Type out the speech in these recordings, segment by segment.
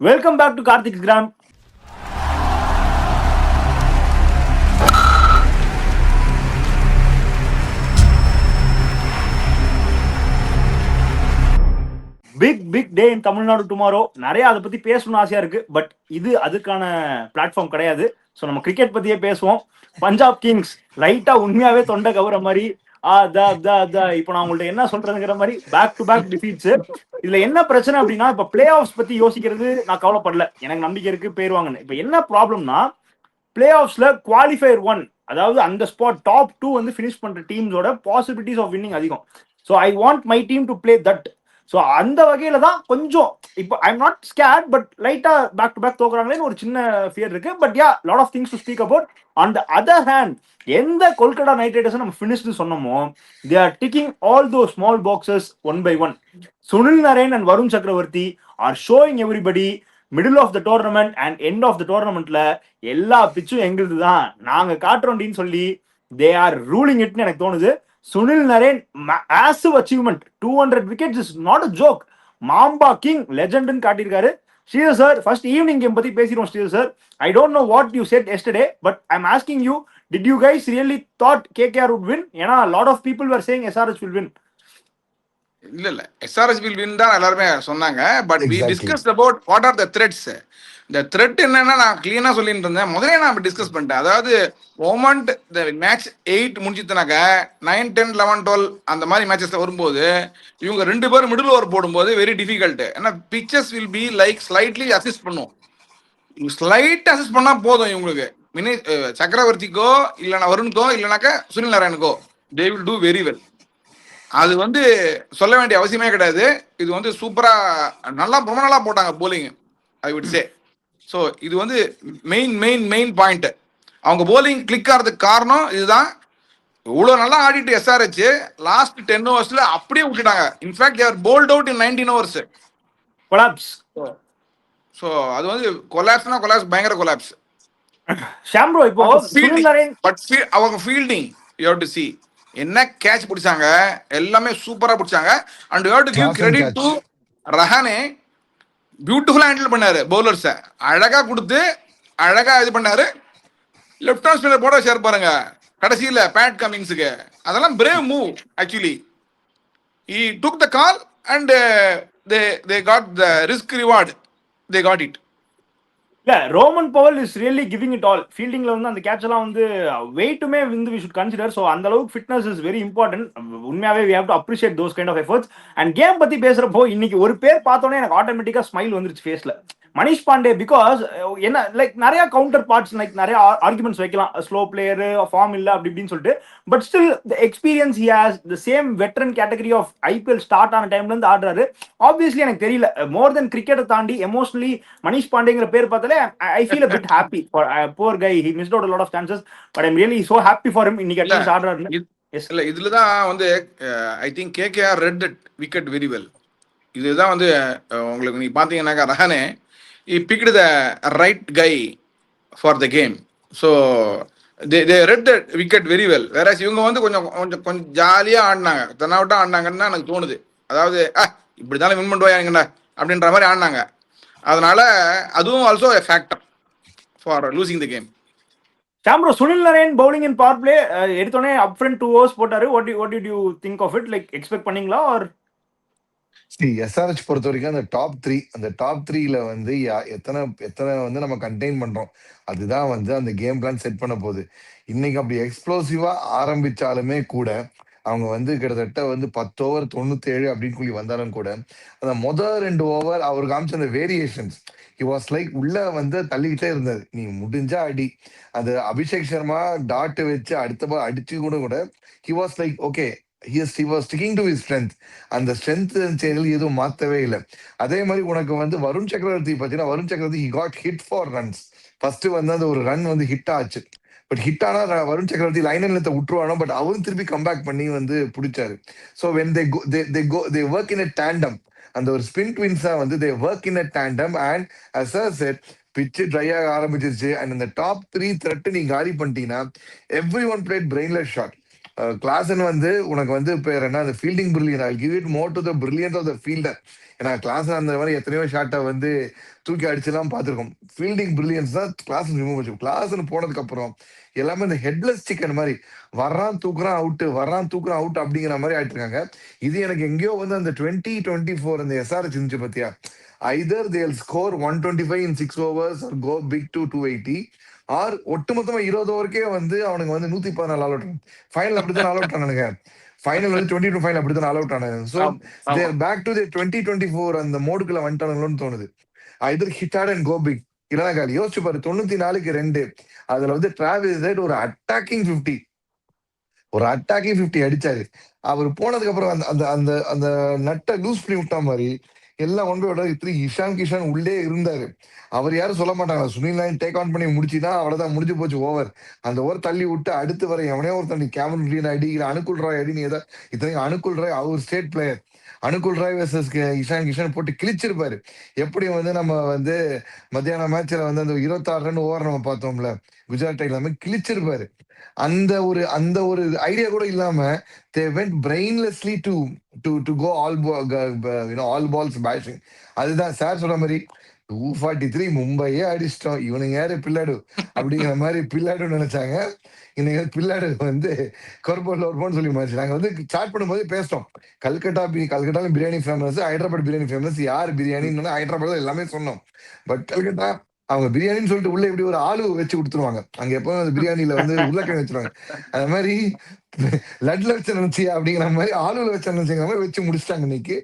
Welcome back to Karthik's Gram. Big day in Tamil Nadu tomorrow. நிறைய அதை பத்தி பேசணும்னு ஆசையா இருக்கு, பட் இது அதுக்கான பிளாட்ஃபார்ம் கிடையாது. ஸோ நம்ம கிரிக்கெட் பத்தியே பேசுவோம். பஞ்சாப் கிங்ஸ் லைட்டா உண்மையாவே தொண்டை கவுற மாதிரி இப்போ நான் உங்கள்ட்ட என்ன சொல்றதுங்கிற மாதிரி பேக் டு பேக் டிஃபீட்ஸ். இதுல என்ன பிரச்சனை அப்படின்னா, இப்ப பிளே ஆஃப்ஸ் பத்தி யோசிக்கிறது நான் கவலைப்படல, எனக்கு நம்பிக்கை இருக்கு பேருவாங்கன்னு. இப்ப என்ன ப்ராப்ளம்னா, பிளே ஆஃப்ஸ்ல குவாலிஃபயர் 1, அதாவது அந்த ஸ்பாட் டாப் 2 வந்து ஃபினிஷ் பண்ற டீம்ஸோட பாசிபிலிட்டிஸ் ஆஃப் வின்னிங் அதிகம். So I want my team to play that. So அந்த வகையில தான் கொஞ்சம் இப்போ I am not scared, but லைட்டா பேக் டு பேக் தோக்குறாங்களேன்னு ஒரு சின்ன ஃபியர் இருக்கு. But yeah, lot of things to speak about. On the other hand, எந்த கொல்கட்டா நைட் ரைடர்ஸ் நம்ம ஃபினிஷ்னு சொன்னோமோ, they are ticking all those small boxes one by one. Sunil Narine and Varun சக்கரவர்த்தி are showing everybody middle of the tournament and end of the டோர்னமெண்ட்ல எல்லா பிச்சும் எங்களுது தான், நாங்க காட்டுறோம்னு சொல்லி தே ஆர் ரூலிங் இட்னு எனக்கு தோணுது. Sunil Narine massive achievement, 200 wickets is not a joke. Mamba king லெஜெண்ட்னு காட்டியிருக்காரு. Sridhar sir, first evening game பத்தி பேசிடுவோம். Sridhar sir, I don't know what you said yesterday, but I am asking you, did you guys really thought KKR would win? ஏன்னா lot of people were saying SRH will win. இல்ல SRH will win தான் எல்லாருமே சொன்னாங்க. But we discussed about what are the threads. இந்த thread என்னன்னா, நான் கிளீனா சொல்லிட்டு இருந்தேன் முதலே, நான் டிஸ்கஸ் பண்ணிட்டேன். அதாவது மொமெண்ட் இந்த மேட்ச் 8 முடிஞ்சிச்சுனாக்க 9, 10, 11, 12 அந்த மாதிரி மேட்சஸ்ல வரும்போது இவங்க 2 பேரும் மிடில் ஓவர் போடும்போது வெரி டிஃபிகல்ட். ஏன்னா pitches will be like slightly assist பண்ணும். ஸ்லைட் அசிஸ்ட் பண்ணா போதும் இவங்களுக்கு. சக்கரவர்த்திக்கோ இல்லைன்னா வருணுக்கோ இல்லைனாக்க சுனில் நாராயணுக்கோ, they will do very well. அது வந்து சொல்ல வேண்டிய அவசியமே கிடையாது. இது வந்து சூப்பரா ரொம்ப நல்லா போட்டாங்க bowling, I would say. So இது வந்து மெயின் பாயிண்ட். அவங்க போலிங் கிளிக் ஆகிறதுக்கு காரணம் இதுதான். இவ்வளோ நல்லா ஆடிட்டு எஸ்ஆர்ஹெச் லாஸ்ட் 10 ஓவர்ஸ்ல அப்படியே விட்டுட்டாங்க. In fact they're bowled out in 19 overs. Collapse. So அது வந்து கொலாப்ஸ்னா கொலாப்ஸ், பயங்கர கொலாப்ஸ். ஷாம்ப்ரோ, இப்போ சுனில் நரேன் பட் அவங்க fielding you have to see என்ன கேட்ச் பிடிச்சாங்க, எல்லாமே சூப்பரா பிடிச்சாங்க. And you have to give credit to Rahane. பியூட்டிஃபுல்லா ஹேண்டில் பண்ணாரு பவுலர்ஸை, அழகா கொடுத்து அழகா இது பண்ணாரு. லெஃப்ட் ஹேண்ட் ஸ்பின்னர் போட வச்சாரு பாருங்க கடைசியில பேட் கமிங்ஸுக்கு. அதெல்லாம் brave move actually. he took the call and they got the risk reward, they got it. இல்ல, Rovman Powell is really giving it all. ஃபீல்டிங்ல வந்து அந்த கேட்ச் எல்லாம் வந்து வெயிட்டுமே வந்து வி ஷுட் கன்சிடர். ஸோ அந்த அளவுக்கு ஃபிட்னஸ் இஸ் வெரி இம்பார்ட்டன்ட். உண்மையாவே we have to appreciate those kind of efforts. And game பத்தி பேசுறப்போ இன்னைக்கு ஒரு பேர் பார்த்தோன்னே எனக்கு ஆட்டோமேட்டிக்கா ஸ்மைல் வந்துருச்சு ஃபேஸ்ல, மணிஷ் பாண்டே. பிகாஸ் என்ன, லைக் நிறைய கவுண்டர் பார்ட்ஸ், லைக் நிறைய ஆர்குமெண்ட்ஸ் வைக்கலாம், ஸ்லோ பிளேயர், ஃபார்ம் இல்ல அப்படி இப்படின்னு சொல்லிட்டு. But still the experience he has, the same veteran category of IPL start ஆன டைம்ல இருந்து ஆடுறாரு. ஆப்வியஸ்லி எனக்கு தெரியல, மோர் தென் கிரிக்கெட்டை தாண்டி எமோஷனலி மணிஷ் பாண்டேங்கிற பேர் பார்த்தாலே I feel a bit happy for poor guy. He missed out a lot of chances, but I'm really so happy for him. இன்னைக்கு அட்லீஸ்ட் ஆடுறாரு. இல்ல இதுலதான் வந்து I think KKR red that wicket very well. இதுதான் வந்து உங்களுக்கு நீங்க பாத்தீங்கன்னாக்கா Rahane he picked the right guy for the game. So they read the wicket very well. Whereas இவங்க வந்து கொஞ்சம் ஜாலியா ஆடினாங்க, தென்னாவட்டா ஆடினாங்கன்னு தான் எனக்கு தோணுது. அதாவது இப்படிதான் வின் பண்ணுவாங்கடா அப்படின்ற மாதிரி ஆடினாங்க. அதனால அதுவும் also a factor for losing the game. சாம்ப்ரோ, Sunil Narine bowling in power play எடுத்தோடனே அப் ஃப்ரண்ட் 2 ஓவர்ஸ் போட்டாரு. what did you think of it? Like expect பண்ணீங்களா? ஆர் எஸ்ஆர்ஹெச் பொறுத்த வரைக்கும் அந்த டாப் த்ரீல வந்து எத்தனை வந்து நம்ம கண்டெயின் பண்றோம், அதுதான் வந்து அந்த கேம் பிளான் செட் பண்ண போகுது. இன்னைக்கு அப்படி எக்ஸ்ப்ளோசிவா ஆரம்பிச்சாலுமே கூட அவங்க வந்து கிட்டத்தட்ட வந்து 10 ஓவர் 97 அப்படின்னு சொல்லி வந்தாலும் கூட அந்த முதல் 2 ஓவர் அவர் காமிச்ச அந்த வேரியேஷன்ஸ், ஹி வாஸ் லைக் உள்ள வந்து தள்ளிக்கிட்டே இருந்தது. நீ முடிஞ்சா அடி, அது அபிஷேக் சர்மா டாட் வச்சு அடுத்த பால் அடிச்சு கூட he was like okay, he was sticking to his strength. அந்த ஸ்ட்ரென்த் செயல் எதுவும் மாத்தவே இல்லை. அதே மாதிரி உனக்கு வந்து வருண் சக்கரவர்த்தி பார்த்தீங்கன்னா, வருண் சக்கரவர்த்தி he got hit for runs. First வந்து அந்த ஒரு ரன் வந்து ஹிட் ஆச்சு. பட் ஹிட் ஆனா வருண் சக்கரவர்த்தி லைன் அண்ட் விட்டுருவானோ, பட் அவரும் திருப்பி கம்பேக் பண்ணி வந்து பிடிச்சாரு. So when they work in a tandem. அந்த ஒரு ஸ்பின் ட்வின்ஸா வந்து they work in a tandem and as I said, பிச்சு ட்ரை ஆக ஆரம்பிச்சிருச்சு. அண்ட் இந்த டாப் 3 த்ரெட் நீ காலி பண்ணிட்டீங்கன்னா every one played brainless shot. Klaasen வந்து உனக்கு வந்து பேர் என்ன, அந்த fielding brilliance. I give it more to the brilliant of the fielder. ஏன்னா கிளாஸ் அந்த மாதிரி எத்தனையோ ஷாட்டை வந்து தூக்கி அடிச்சுலாம் பார்த்துருக்கோம். ஃபீல்டிங் பிரில்லியன்ஸ் தான் கிளாஸ் ரிமூவ் வச்சு. கிளாஸ்னு போனதுக்கு அப்புறம் எல்லாமே இந்த ஹெட்லெஸ் சிக்கன் மாதிரி வர்றான் தூக்குறான் அவுட்டு, வர்றான் தூக்குறான் அவுட் அப்படிங்கிற மாதிரி ஆயிட்டு இருக்காங்க. இது எனக்கு எங்கேயோ வந்து அந்த 2024 அந்த எஸ்ஆர்எச் இருந்துச்சு பத்தியா, either they'll score 125 in 6 overs or go big to 280, or ஒட்டுமொத்தமா 20 ஓவருக்கே வந்து அவனுங்க வந்து 114 ஆல் அவுட். ஃபைனல் அப்படித்தான் ஆல் அவுட் ஆனானுங்க. ஃபைனல் வந்து 22 ஃபைனல் அப்படித்தான் ஆல் அவுட் ஆனாங்க. So they're back to the 2024 அந்த மோடுக்குள்ள வந்துட்டானுங்களோன்னு தோணுது. Either hit hard and go big, இல்லைனா காலி. யோசிச்சு பாரு, 94க்கு 2, அதுல வந்து டிராவிஸ் ஹெட் ஒரு அட்டாக்கிங் 50 அடிச்சாரு. அவர் போனதுக்கு அப்புறம் அந்த அந்த அந்த அந்த நட்டை லூஸ் பண்ணி விட்டா மாதிரி எல்லாம் ஒன்று விட இஷான் கிஷான் உள்ளே இருந்தாரு. அவர் யாரும் சொல்ல மாட்டாங்க, சுனில் நாயன் டேக் ஆன் பண்ணி முடிச்சுன்னா அவ்வளவுதான், முடிஞ்சு போச்சு, ஓவர். அந்த ஓவர் தள்ளி விட்டு அடுத்து வர எவனே ஒரு தண்ணி கேமரன் கிரீன் அடி, இல்லை அனுகுல் ராய் அடி, நீ ஏதாவது இத்தனைக்கும் அனுகுல் ராய் அவர் state player. Anukul Roy versus Ishan Kishan போட்டு கிழிச்சிருப்பாரு. எப்படி வந்து நம்ம வந்து மத்தியான மேட்ச்ல வந்து அந்த 26 ரன் ஓவர் நம்ம பார்த்தோம்ல குஜராத் எல்லாமே கிழிச்சிருப்பாரு. அந்த ஒரு ஐடியா கூட இல்லாம they went brainlessly to go all balls bashing. அதுதான் சார் சொன்ன மாதிரி 243 மும்பையே அடிச்சிட்டோம், இவனுங்க யாரு பில்லாடு அப்படிங்கிற மாதிரி பில்லாடு நினைச்சாங்க. இன்னைக்கு பில்லாடு வந்து கொர்போன்னு சொல்லி மாறிச்சு. நாங்க வந்து ஸ்டார்ட் பண்ணும்போது பேசிட்டோம், கல்கட்டால பிரியாணி ஃபேமஸ், ஹைதராபாத் பிரியாணி ஃபேமஸ், யார் பிரியாணின்னு ஹைதராபாத் எல்லாமே சொன்னோம். பட் கல்கட்டா அவங்க பிரியாணின்னு சொல்லிட்டு உள்ள இப்படி ஒரு ஆளு வச்சு கொடுத்துருவாங்க. அங்க எப்பவும் அந்த பிரியாணியில வந்து உருளைக்கிழங்கு வச்சிருவாங்க. அது மாதிரி லட்ல வச்சு நினைச்சியா அப்படிங்கிற மாதிரி ஆளுல வச்சு நினைச்சிங்கிற மாதிரி வச்சு முடிச்சிட்டாங்க இன்னைக்கு.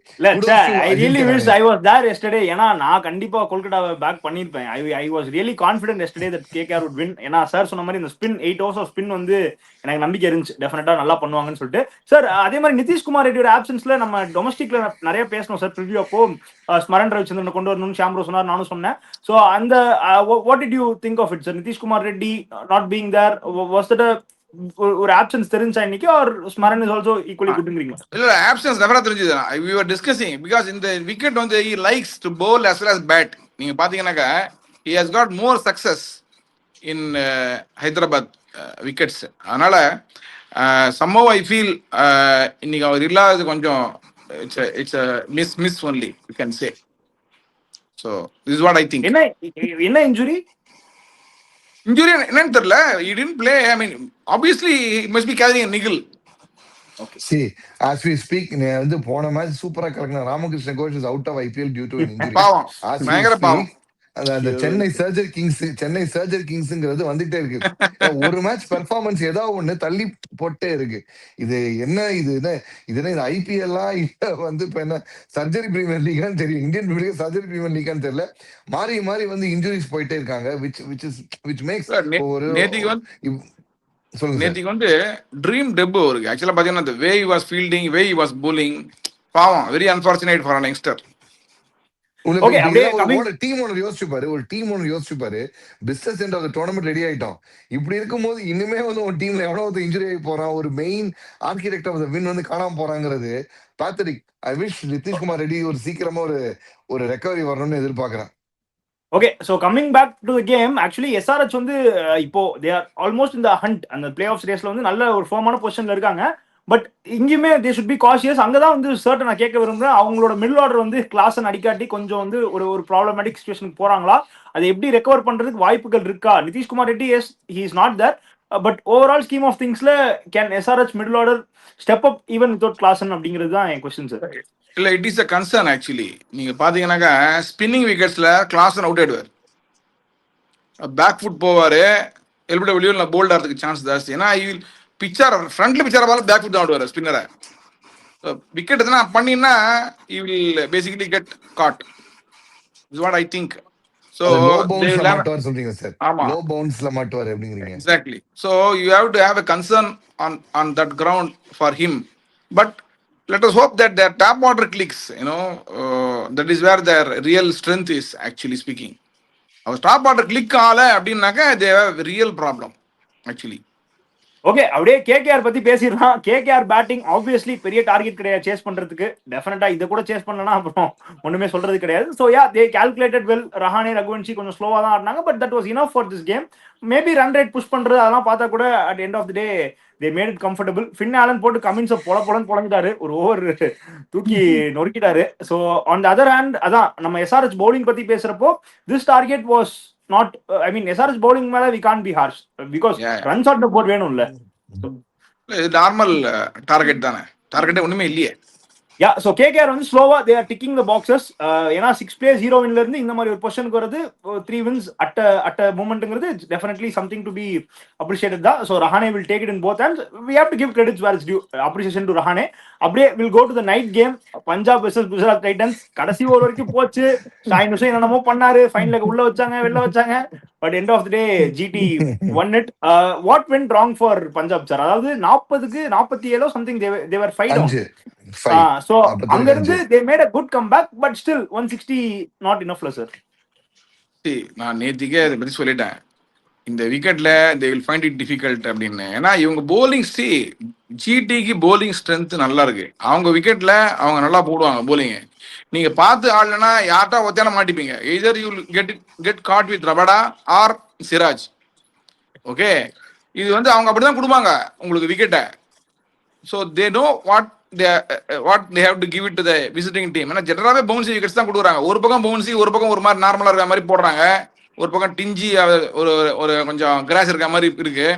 ஏன்னா நான் கண்டிப்பா கொல்கட்டாவை பேக் பண்ணிருப்பேன். I was really confident yesterday that KKR would win. ஏன்னா சார் சொன்ன மாதிரி இந்த ஸ்பின் 8 overs ஆஃப் ஸ்பின் வந்து எனக்கு நம்பிக்கை இருந்துச்சு, டெஃபினட்டா நல்லா பண்ணுவாங்கன்னு சொல்லிட்டு. சார் அதே மாதிரி நிதிஷ்குமார் ரெட்டியோட ஆப்சன்ஸ்ல நம்ம டொமஸ்டிக்ல நிறைய பேசணும் சார். ப்ரிவியூ அப்போ ஸ்மரன் ரவிச்சந்திரன் கொண்டு வரணும்னு ஷாம்ரோ சொன்னார், நானும் சொன்னேன். ஸோ அந்த what did you think of it sir? Nitish Kumar Reddy not being there, was that ஒரு ஆப்சன்ஸ் தெரிஞ்சா இன்னைக்கு, ஆர் ஸ்மரன் இஸ் ஆல்சோ ஈக்குவலி குட்ங்கறீங்க? இல்ல, ஆப்சன்ஸ் டெஃபினட்டா தெரிஞ்சது. we were discussing because இந்த விக்கெட் வந்து he likes to bowl as well as bat. நீங்க பாத்தீங்கன்னாக்க he has got more success in Hyderabad wickets. அதனால somehow I feel இன்னைக்கு அவர் இல்லாதது கொஞ்சம் it's a miss only you can say. So this is what I think. என்ன injury என்னன்னு தெரியல. He didn't play. I mean, obviously he must be carrying a niggle. Okay. See, as we speak, வந்து போன match சூப்பரா கலக்கின Ramakrishna Ghosh is out of IPL due to an injury. பாவம், பயங்கர பாவம். அந்த சென்னை சர்ஜரி கிங்ஸ்ங்கிறது வந்துட்டே இருக்கு. ஒரு மேட்ச் பெர்ஃபார்மன்ஸ் ஏதாவது ஒண்ணு தள்ளி போட்டே இருக்கு. இது என்ன ஐபிஎல்லாம் இல்ல வந்து இப்ப என்ன சர்ஜரி பிரீமியர் லீக்னு தெரியும், Indian premier league surgery premier லீக்னு தெரியல. மாறி வந்து இன்ஜுரிஸ் போயிட்டே இருக்காங்க. which makes ஒரு நேத்திக்கு வந்து ட்ரீம் டெபு இருக்கு. ஆக்சுவலா பாத்தீங்கன்னா the way he was fielding, way he was bowling, பாவம், very unfortunate for an youngster. ஒரு டீம் ஒன்று யோசிச்சு பாரு, business end of the tournament ready ஆயிட்டோம். இப்படி இருக்கும்போது இன்னுமே வந்து ஒரு டீம்ல எவ்வளவு ஒருத்தர் இன்ஜுரி ஆகி போறான், ஒரு main architect of the win வந்து காணாம போறாங்கிறது பாத்தரிக். ஐ விஷ் நிதிஷ்குமார் ரெட்டி ஒரு சீக்கிரமா ஒரு ரெக்கவரி வரணும்னு எதிர்பார்க்கிறேன். Okay, so coming back to the game, actually SRH வந்து இப்போ தே ஆர் ஆல்மோஸ்ட் இந்த ஹண்ட், அந்த பிளே ஆஃப் ரேஸ்ல வந்து நல்ல ஒரு ஃபார்மான பொசிஷன்ல இருக்காங்க. பட் இங்கேயுமே தே ஷுட் பி காஷியஸ். அங்கதான் வந்து சர்ட் நான் கேட்க விரும்புறேன், அவங்களோட மிடில் ஆர்டர் வந்து கிளாஸ் அடிக்காட்டி கொஞ்சம் வந்து ஒரு ப்ராப்ளமேட்டிக் சிச்சுவேஷனுக்கு போறாங்களா? அதை எப்படி ரெக்கவர் பண்றதுக்கு வாய்ப்புகள் இருக்கா? Nitish Kumar Reddy as he is not there, but overall scheme of திங்ஸ்ல can S R H middle order step up even without Klaasen அப்படிங்கிறது தான் என் கொஸ்டின் சார். இல்ல, it is a concern actually. நீங்க பாத்தீங்கன்னாக்கா ஸ்பின்னிங் விக்கெட்ஸ்ல கிளாசன் அவுட் ஆயிடுவார், பேக் ஃபுட் போவாரு, எல்பிடபிள்யூ போல்ட் ஆகிறதுக்கு சான்ஸ் ஜாஸ்தி. ஏன்னா பிச்சர் ஃப்ரண்ட்ல பிச்சர் பால் பேக் ஃபுட் ஆடுவார் ஸ்பின்னரை. விக்கெட் எதனா பண்ணினா he will basically get caught. is what I think. So low பவுன்ஸ்ல மாட்டுவார் சொல்றீங்க சார். லோ பவுன்ஸ்ல மாட்டுவார் அப்படிங்கறீங்க. Exactly. So you have to have a concern on that ground for him. But let us hope that their top order clicks, that is where their real strength is actually speaking. Our top order click ஆல அப்படினாக்க they have a real problem actually. Okay, அப்படியே KKR பத்தி பேசிடலாம். KKR batting obviously பெரிய target கிடையாது chase பண்றதுக்கு. டெஃபினட்டா இதை கூட சேஸ் பண்ணலன்னா அப்புறம் ஒண்ணுமே சொல்றது கிடையாது. So yeah, they calculated well. Rahane, Raghuvanshi கொஞ்சம் ஸ்லோவா தான் ஆடினாங்க, but that was enough for this game. Maybe run rate push பண்றது அதெல்லாம் பார்த்தா கூட at end of the day they made it comfortable. Finn Allen போட்டு கமின்ஸை பொலன்னு பொழந்துட்டாரு, ஒரு ஓவர் தூக்கி நொறுக்கிட்டாரு. So on the other hand அதான் நம்ம எஸ்ஆர்ஹெச் பவுலிங் பத்தி பேசுறப்போ this target was not, I mean SRH bowling மேல we Khan be harsh because runs on the board வேணும்ல. இது நார்மல் டார்கெட் தானே, டார்கெட்டே ஒண்ணுமே இல்லையே. யா, ஸோ கேகேஆர் வந்து ஸ்லோவா தே ஆர் டிக்கிங் த பாக்ஸஸ். ஏன்னா 6 பிளேயர்ஸ் 0 வின்ல இருந்து இந்த மாதிரி ஒரு பொசிஷனுக்கு வருது, 3 wins அட் மூமெண்ட்ங்கிறது definitely something to be appreciated தான். So Rahane will take it in both hands. We have to give credits where is due. Appreciation to Rahane. அப்படியே will go to the night game, Punjab versus Gujarat Titans. கடைசி over வரைக்கும் போச்சு. ஷாஹின் ஹுசைன் என்னமோ பண்ணாரு, final உள்ள வச்சாங்க வெளில வச்சாங்க, but end of the day GT won it. What went wrong for Punjab sir? அதாவது 40க்கு 47 சம்திங் தேவர் ஃபைட். So அங்க இருந்து they made a good comeback but still 160 not enough sir. நான் நேத்திக்கே அதை பத்தி சொல்லிட்டேன், இந்த விக்கெட்ல they will find it difficult அப்படின்னு. ஏன்னா இவங்க போலிங் ஜிடிக்கு போலிங் ஸ்ட்ரென்த் நல்லா இருக்கு. அவங்க விக்கெட்ல அவங்க நல்லா போடுவாங்க போலிங். நீங்க பார்த்து ஆடலன்னா யார்ட்டா ஒத்தையான மாட்டிப்பீங்க. Either you get caught with Rabada or Siraj. Okay, இது வந்து அவங்க அப்படிதான் கொடுப்பாங்க உங்களுக்கு விக்கெட்டை. So they know what they have to give it to the visiting team. ஏன்னா ஜெனரலாவே பவுன்சி விக்கெட்ஸ் தான் கொடுக்குறாங்க. ஒரு பக்கம் பவுன்சி, ஒரு பக்கம் ஒரு மாதிரி நார்மலா இருக்க மாதிரி போடுறாங்க, ஒரு பக்கம் டிஞ்சி ஒரு ஒரு கொஞ்சம் கிராஸ் இருக்க மாதிரி இருக்கு.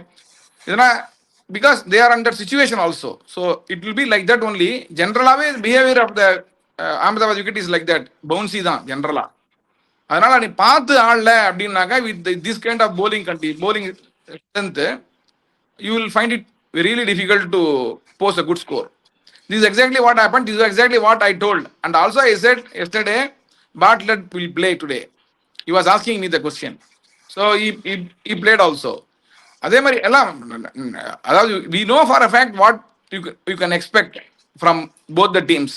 இதெல்லாம் because they are under situation also. So it will be like that only. ஜென்ரலாவே behaviour of the Ahmedabad wicket is like that, bouncy தான் ஜென்ரலா. அதனால நீ பார்த்து ஆடல அப்படின்னாக்கா with this kind of bowling strength you will find it really difficult to post a good score. This is exactly what happened. This is exactly what I told. And also I said yesterday, Bartlett will play today. He was asking me the question. So he played also. அதே மாதிரி எல்லாம் அதாவது we know for a fact what you can expect from both the teams.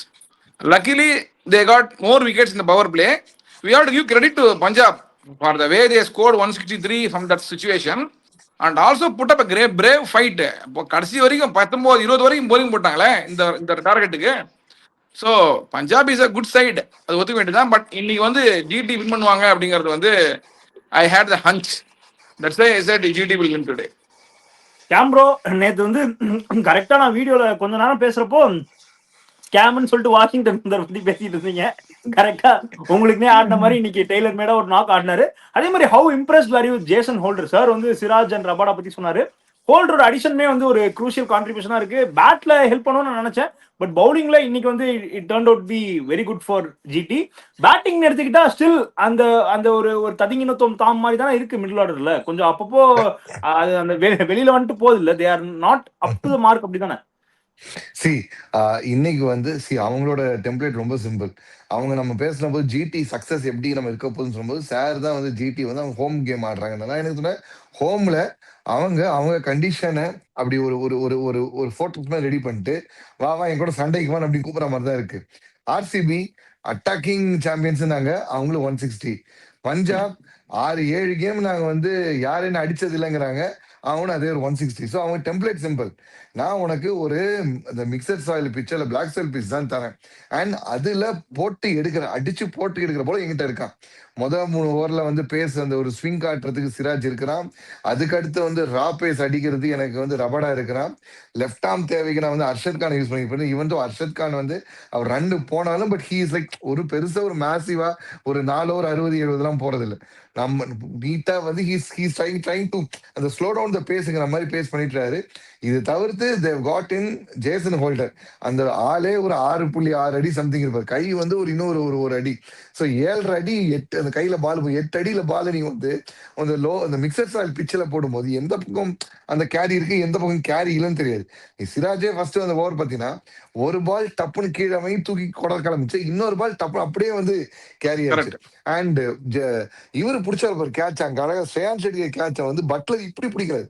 Luckily they got more wickets in the power play. We have to give credit to Punjab for the way they scored 163 from that situation. And also put up brave fight. இப்போ கடைசி வரைக்கும் 19-20 வரைக்கும் bowling போட்டாங்களே இந்த டார்கெட்டுக்கு. So Punjab is a good side, அது ஒத்துக்க வேண்டியதான். பட் இன்னைக்கு வந்து ஜிடி வின் பண்ணுவாங்க அப்படிங்கிறது வந்து I had the hunch. That's why I said GT will win today. Game bro நேத்து வந்து கரெக்டா நான் வீடியோல கொஞ்ச நேரம் பேசுறப்போ ஸ்கேம்னு சொல்லிட்டு வாஷிங்டன் பத்தி பேசிட்டு இருந்தீங்க. கரெக்டா உங்களுக்குனே ஆடின மாதிரி இன்னைக்கு டெய்லர் மேடா ஒரு நாக் ஆடினாரு. அதே மாதிரி how impressed were you Jason Holder sir? வந்து சிராஜ் அண்ட் ரபாடா பத்தி சொன்னாரு. ஹோல்டரோட அடிஷனுமே வந்து ஒரு குரூஷியல் கான்ட்ரிபியூஷனா இருக்கு. பேட்ல ஹெல்ப் பண்ணணும்னு நினைச்சேன், பட் பவுலிங்ல இன்னைக்கு வந்து it turn out be very good for GT. Batting எடுத்துக்கிட்டா ஸ்டில் அந்த அந்த ஒரு ததிங்கினத்துவம் தாம் மாதிரி தானே இருக்கு மிடில் ஆர்டர்ல. கொஞ்சம் அப்பப்போ அது அந்த வெளியில வந்துட்டு போகுது இல்ல, they are not up to the mark அப்படிதானே? இன்னைக்கு வந்து அவங்களோட டெம்ப்ளேட் ரொம்ப சிம்பிள். அவங்க நம்ம பேசுற போது ஜிடி சக்சஸ் எப்படி நம்ம இருக்க போகுதுன்னு சொல்லும்போது சார் தான் வந்து ஜிடி வந்து அவங்க ஹோம் கேம் ஆடுறாங்க. நான் எனக்கு சொன்னேன், ஹோம்ல அவங்க கண்டிஷனை அப்படி ஒரு ஒரு ஒரு ஒரு ஒரு போட்டோ ரெடி பண்ணிட்டு வா என் கூட சண்டைக்கு வான்னு அப்படி கூப்பிடுற மாதிரி தான் இருக்கு. ஆர்சிபி அட்டாக்கிங் சாம்பியன்ஸ்னாங்க, அவங்களும் 160. பஞ்சாப் 6-7 கேம் நாங்க வந்து யாரையும் அடிச்சது இல்லைங்கிறாங்க, அவனும் அதே ஒரு 160. ஸோ அவங்க டெம்ப்ளேட் சிம்பிள். நான் உனக்கு ஒரு அந்த மிக்சர் சாயில் பிச் இல்ல பிளாக் சாயில் பிச் தான் தரேன். அண்ட் அதுல அடிச்சு போட்டு எடுக்கிற போல எங்கிட்ட இருக்கான். முதல் 3 ஓவர்ல வந்து பேஸ் அந்த ஒரு ஸ்விங் காட்டுறதுக்கு சிராஜ் இருக்கிறான். அதுக்கடுத்து வந்து ரா பேஸ் அடிக்கிறது எனக்கு வந்து ரபடா இருக்கிறான். லெஃப்ட் ஆர்ம் தேவைக்கு நான் வந்து அர்ஷத் கான் யூஸ் பண்ணி இவன் அர்ஷத் கான் வந்து அவர் 2 போனாலும் பட் ஹீ இஸ் லைக் ஒரு பெருசா ஒரு மேசிவா ஒரு 4 ஓவர் 60-70 போறது இல்லை. நம்ம நீட்டா வந்து ஹீஸ் ட்ரைங் டு அந்த ஸ்லோ டவுன் த பேஸுங்கிற மாதிரி பேஸ் பண்ணிட்டாரு. இது தவிர்த்து தேவ் காட் இன் ஜேசன் ஹோல்டர். அந்த ஆளே ஒரு 6.6 அடி சம்திங் இருப்பார். கை வந்து ஒரு இன்னொரு ஒரு அடி. ஸோ 7 அடி 8 அந்த கையில பால் 8 அடியில பால் நீ வந்து அந்த மிக்சர் சாயில் பிச்சில் போடும்போது எந்த பக்கம் அந்த கேரி இருக்கு எந்த பக்கம் கேரி இல்லைன்னு தெரியாது. சிராஜே ஃபர்ஸ்ட் அந்த ஓவர் பார்த்தீங்கன்னா ஒரு பால் டப்புன்னு கீழே வாங்கி தூக்கி கொட கிளம்பிச்சு, இன்னொரு பால் டப்பு அப்படியே வந்து கேரி ஆச்சு. அண்ட் இவரு பிடிச்சாரு கேட்ச், அங்க அழகா ஸ்ரேயான் ஷெட்டியை கேட்ச வந்து பட்லர் இப்படி பிடிக்கிறாரு.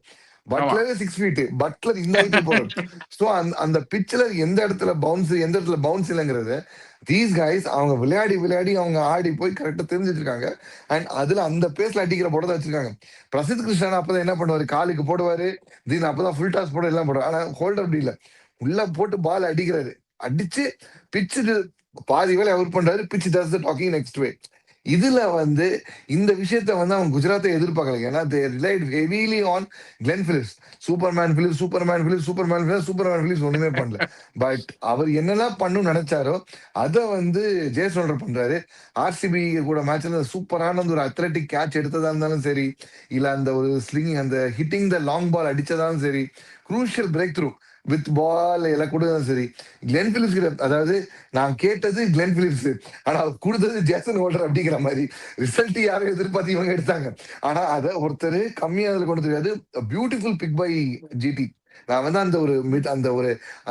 பட்லரே 6 feet, பட்லர் இந்த இடத்துல போறாரு. ஸோ அந்த பிச்சில் எந்த இடத்துல பவுன்ஸ் இல்லைங்கிறது தீஸ் கைஸ் அவங்க விளையாடி அவங்க ஆடி போய் கரெக்டா தெரிஞ்சு வச்சிருக்காங்க. அண்ட் அதுல அந்த பேஸ்ல அடிக்கிற போட தான் வச்சிருக்காங்க. பிரசித் கிருஷ்ணன் அப்பதான் என்ன பண்ணுவாரு, காலுக்கு போடுவாரு, தீன் அப்பதான் ஃபுல் டாஸ் போட எல்லாம் போடுவாரு. ஆனா ஹோல்டர் அப்படி இல்ல, உள்ள போட்டு பால் அடிக்கிறாரு. அடிச்சு பிச்சு பாதி வேலை அவர் பண்றாரு. பிச்சு டஸ் த டாக்கிங் நெக்ஸ்ட் வே. இதுல வந்து இந்த விஷயத்த வந்து அவன் குஜராத்தை எதிர்பார்க்கல. ஏன்னா they relied heavily on Glenn Phillips. Superman Phillips ஒண்ணுமே பண்ணல. பட் அவர் என்னெல்லாம் பண்ணணும்னு நினைச்சாரோ அதை வந்து ஜேசன் பண்றாரு. ஆர்சிபி கூட மேட்ச்ல சூப்பரான ஒரு அத்லட்டிக் கேட்ச் எடுத்ததா இருந்தாலும் சரி, இல்ல அந்த ஒரு ஸ்லிங் அந்த ஹிட்டிங் த லாங் பால் அடிச்சதாலும் சரி, குரூஷியல் பிரேக் த்ரூ வித் பால் எல்லாம் கொடுத்ததும் சரி. கிளென் பிலிப்ஸ் கிட்ட, அதாவது நான் கேட்டது கிளென் பிலிப்ஸ், ஆனா அவர் கொடுத்தது ஜேசன் ஹோல்டர் அப்படிங்கிற மாதிரி. ரிசல்ட் யாரும் எதிர்பார்த்து இவங்க எடுத்தாங்க, ஆனா அதை ஒருத்தர் கம்மியா அதுல கொண்டு தெரியாது. Beautiful pick by GT. நான் வந்து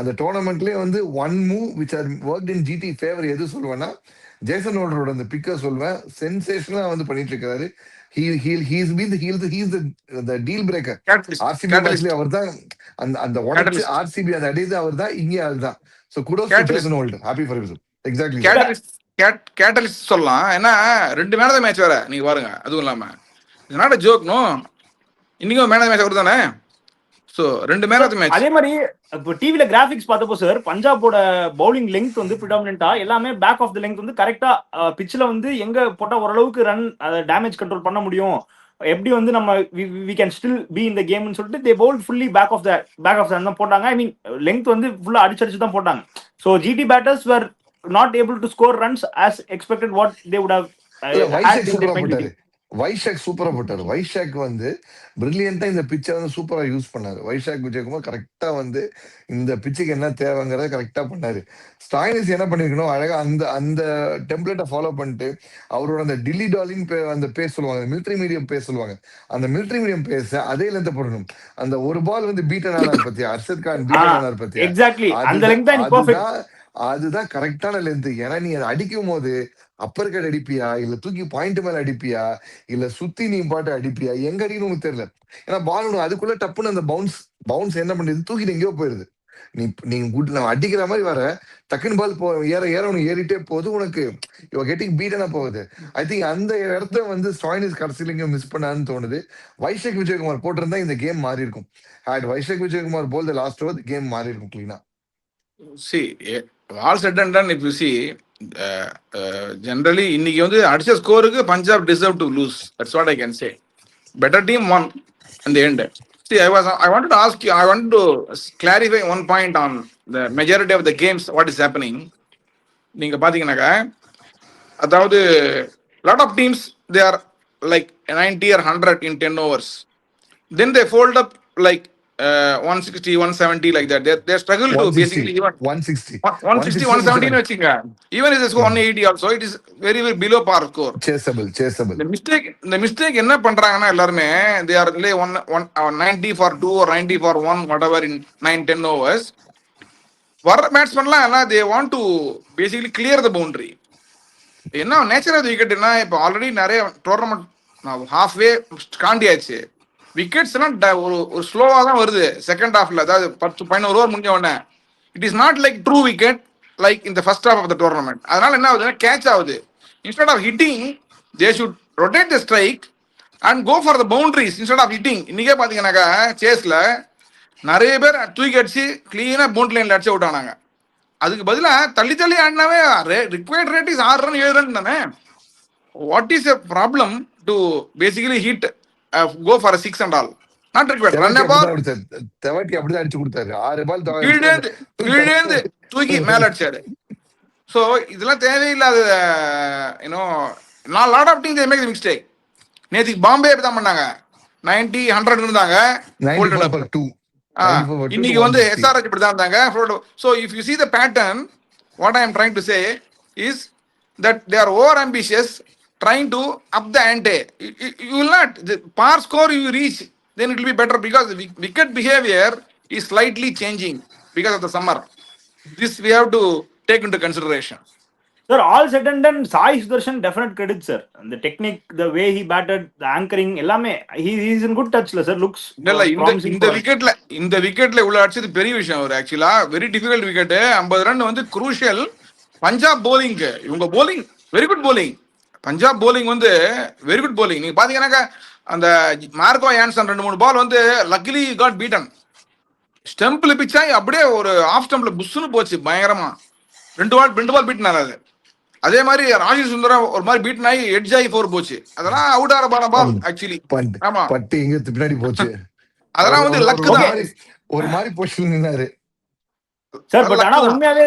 அந்த டோர்னமெண்ட்லயே வந்து one move which are work in GT favour எது சொல்லுவேன்னா ஜேசன் ஹோல்டரோட அந்த பிக்கை சொல்வேன். சென்சேஷனலா வந்து பண்ணிட்டு இருக்காரு. he's the deal breaker. RCB மேட்ச்ல அவர்தான் அந்த உடைச்சு RCB அந்த அடிது அவர்தான், இங்கே அதுதான். So kudos to Jason Holt. Happy for him. Exactly. Catalyst சொல்லலாம். ஏன்னா 2 மேன் ஆஃப் த மேட்ச் வேற நீங்க பாருங்க. அதுவும் இல்லாம இது நாட் ஜோக் நோ, இன்னைக்கும் மேன் ஆஃப் த மேட்ச் அவர் தானே. So 2 man of the match. அதே மாதிரி இப்போ டிவில கிராபிக்ஸ் பார்த்தப்போ சார், பஞ்சாபோட பவுலிங் லெங்த் வந்து ப்ரிடாமினன்ட்டா எல்லாமே பேக் ஆஃப் த லெங்த் வந்து கரெக்டா பிச்சில் வந்து எங்க போட்டா ஓரளவுக்கு ரன் டேமேஜ் கண்ட்ரோல் பண்ண முடியும், எப்படி வந்து நம்ம வி கேன் ஸ்டில் பி இந்த கேம்னு சொல்லிட்டு தே பவுல் ஃபுல்லி பேக் ஆஃப் தான் போட்டாங்க. ஐ மீன் லெங்த் வந்து ஃபுல்லா அடிச்சு தான் போட்டாங்க. So GT batters were not able to score runs as expected what they would have. Vyshak சூப்பரா போட்டாரு. வைஷாக் வந்து பிரில்லியண்டா இந்த பிச்சை வந்து சூப்பரா யூஸ் பண்ணாரு. வைஷாக் விஜயகுமார் கரெக்டா வந்து இந்த பிச்சுக்கு என்ன தேவைங்கிறத கரெக்டா பண்ணாரு. ஸ்டாயினிஸ் என்ன பண்ணிருக்கணும், அழகா அந்த டெம்ப்ளேட்டை ஃபாலோ பண்ணிட்டு அவரோட அந்த டில்லி டாலின்னு அந்த பேஸ் சொல்லுவாங்க, மிலிட்ரி மீடியம் பேஸ் சொல்லுவாங்க, அந்த மிலிட்ரி மீடியம் பேச அதே லென்த் போடணும். அந்த ஒரு பால் வந்து பீட்டன் ஆனார் பத்தியா, அர்ஷத் கான் பீட்டன் ஆனார் பத்தியா, அதுதான் கரெக்டான லென்த். ஏன்னா நீ அதை அடிக்கும் போது அப்பர் கட் அடிப்பியா, இல்ல தூக்கி பாயிண்ட் மேல அடிப்பியா, இல்ல சுத்தி நீ பாட்டு அடிப்பியா, எங்க அடிக்கணும் உனக்கு தெரியல. ஏன்னா பால் அதுக்குள்ள டப்புன்னு அந்த பவுன்ஸ் என்ன பண்ணுது, தூக்கிட்டு எங்கேயோ போயிருது. நான் அடிக்கிற மாதிரி வர டக்குன்னு பால் ஏற உனக்கு ஏறிட்டே போகுது, உனக்கு கெட்டிங் பீட்டனா போகுது. ஐ திங்க் அந்த இடத்த வந்து ஸ்டாயினிஸ் கடைசியில இங்க மிஸ் பண்ணான்னு தோணுது. வைஷாக் விஜயகுமார் போட்டிருந்தா இந்த கேம் மாறி இருக்கும். வைஷாக் விஜயகுமார் போல் த லாஸ்ட் ஓவர் கேம் மாறி இருக்கும் கிளீனா. See, all said and done, if you see, generally இன்னைக்கு வந்து அடிச்ச ஸ்கோருக்கு Punjab deserve to lose. That's what I can say. Better team won in the end. See, I wanted to ask you, I wanted to clarify one point on the majority of the games what is happening. நீங்க பாத்தீங்கன்னாக்கா, அதாவது lot of teams they are like 90 or 100 in 10 overs. Then they fold up like 160, 170 like that. They struggle to basically even 160, 170 வச்சுங்க. Even if it's 180 also, it is very very below par score. Chaseable. The mistake என்ன பண்றாங்கன்னா எல்லாருமே they are lay 90 for 2 or 90 for 1 whatever in 9-10 overs. வர பேட்ஸ்மேன்லாம் எல்லாம் they want to basically clear the boundary. என்ன nature of விக்கெட்னா இப்போ already நிறைய tournament half way காண்டியாச்சு. Wickets எல்லாம் ஒரு ஸ்லோவா தான் வருது செகண்ட் ஹாஃப்ல. அதாவது 10-11 ஓவர் முடிஞ்ச உடனே it is not like true wicket like இந்த first half of the tournament. அதனால என்ன ஆகுதுன்னா கேட்ச் ஆகுது. Instead of hitting they should rotate the strike and go for the boundaries instead of hitting. இன்னைக்கே பாத்தீங்கன்னாக்கா சேஸ்ல நிறைய பேர் தூக்கி அடிச்சு கிளீனா பவுண்டரி லைன்ல அடிச்சு அவுட் ஆனாங்க. அதுக்கு பதிலாக தள்ளி ஆடினாவே required rate is 6 run 7 run தானே. What is a problem to basically hit go for a 6 and all, not required. Run a ball தெவட்டி அப்படிதான் அடிச்சு கொடுத்தாரு. 6 பால் கீழேந்து தூக்கி மேல அடிச்சாரு. சோ இதெல்லாம் தேவையில்லாத நான் lot of team they make the mistake. நேத்து பாம்பே தான் பண்ணாங்க, 90 100 இருந்தாங்க, இன்னைக்கு வந்து SRH இப்படி தான் இருந்தாங்க. So if you see the pattern, what I am trying to say is that they are over ambitious, trying to up the ante. You will not, the par score you reach, then it will be better because the wicket behavior is slightly changing because of the summer. This we have to take into consideration. Sir, all said and done, Sai Sudarshan definite credit sir. The technique, the way he batted, the anchoring, எல்லாமே he is in good touch sir. Looks இந்த விக்கெட்ல உள்ள அடிச்சது பெரிய விஷயம். அவர் ஆக்சுவலா very difficult wicket. 50 run வந்து crucial. Punjab bowling, இவங்க bowling very good bowling. Punjab bowling வந்து வெரி குட் போலிங். நீங்க பாத்தீங்கன்னாக்கா அந்த மார்கோ யான்சன் 2-3 பால் வந்து லக்கிலி காட் பீட்டன். ஸ்டெம்பில் பிச்சா அப்படியே ஒரு ஆஃப் ஸ்டெம்பில் புஷ்னு போச்சு பயங்கரமா. 2 பால் பீட்னாரு. அது அதே மாதிரி ராஜி சுந்தரம் ஒரு மாதிரி பீட் ஆகி எட்ஜ் ஆகி 4 போச்சு. அதெல்லாம் அவுட் ஆற பால் ஆக்சுவலி. ஆமா, பட்டு எங்க பின்னாடி போச்சு. அதெல்லாம் வந்து லக்கு தான். ஒரு மாதிரி பொசிஷன் நின்னாரு சார். பட் ஆனா உண்மையாவே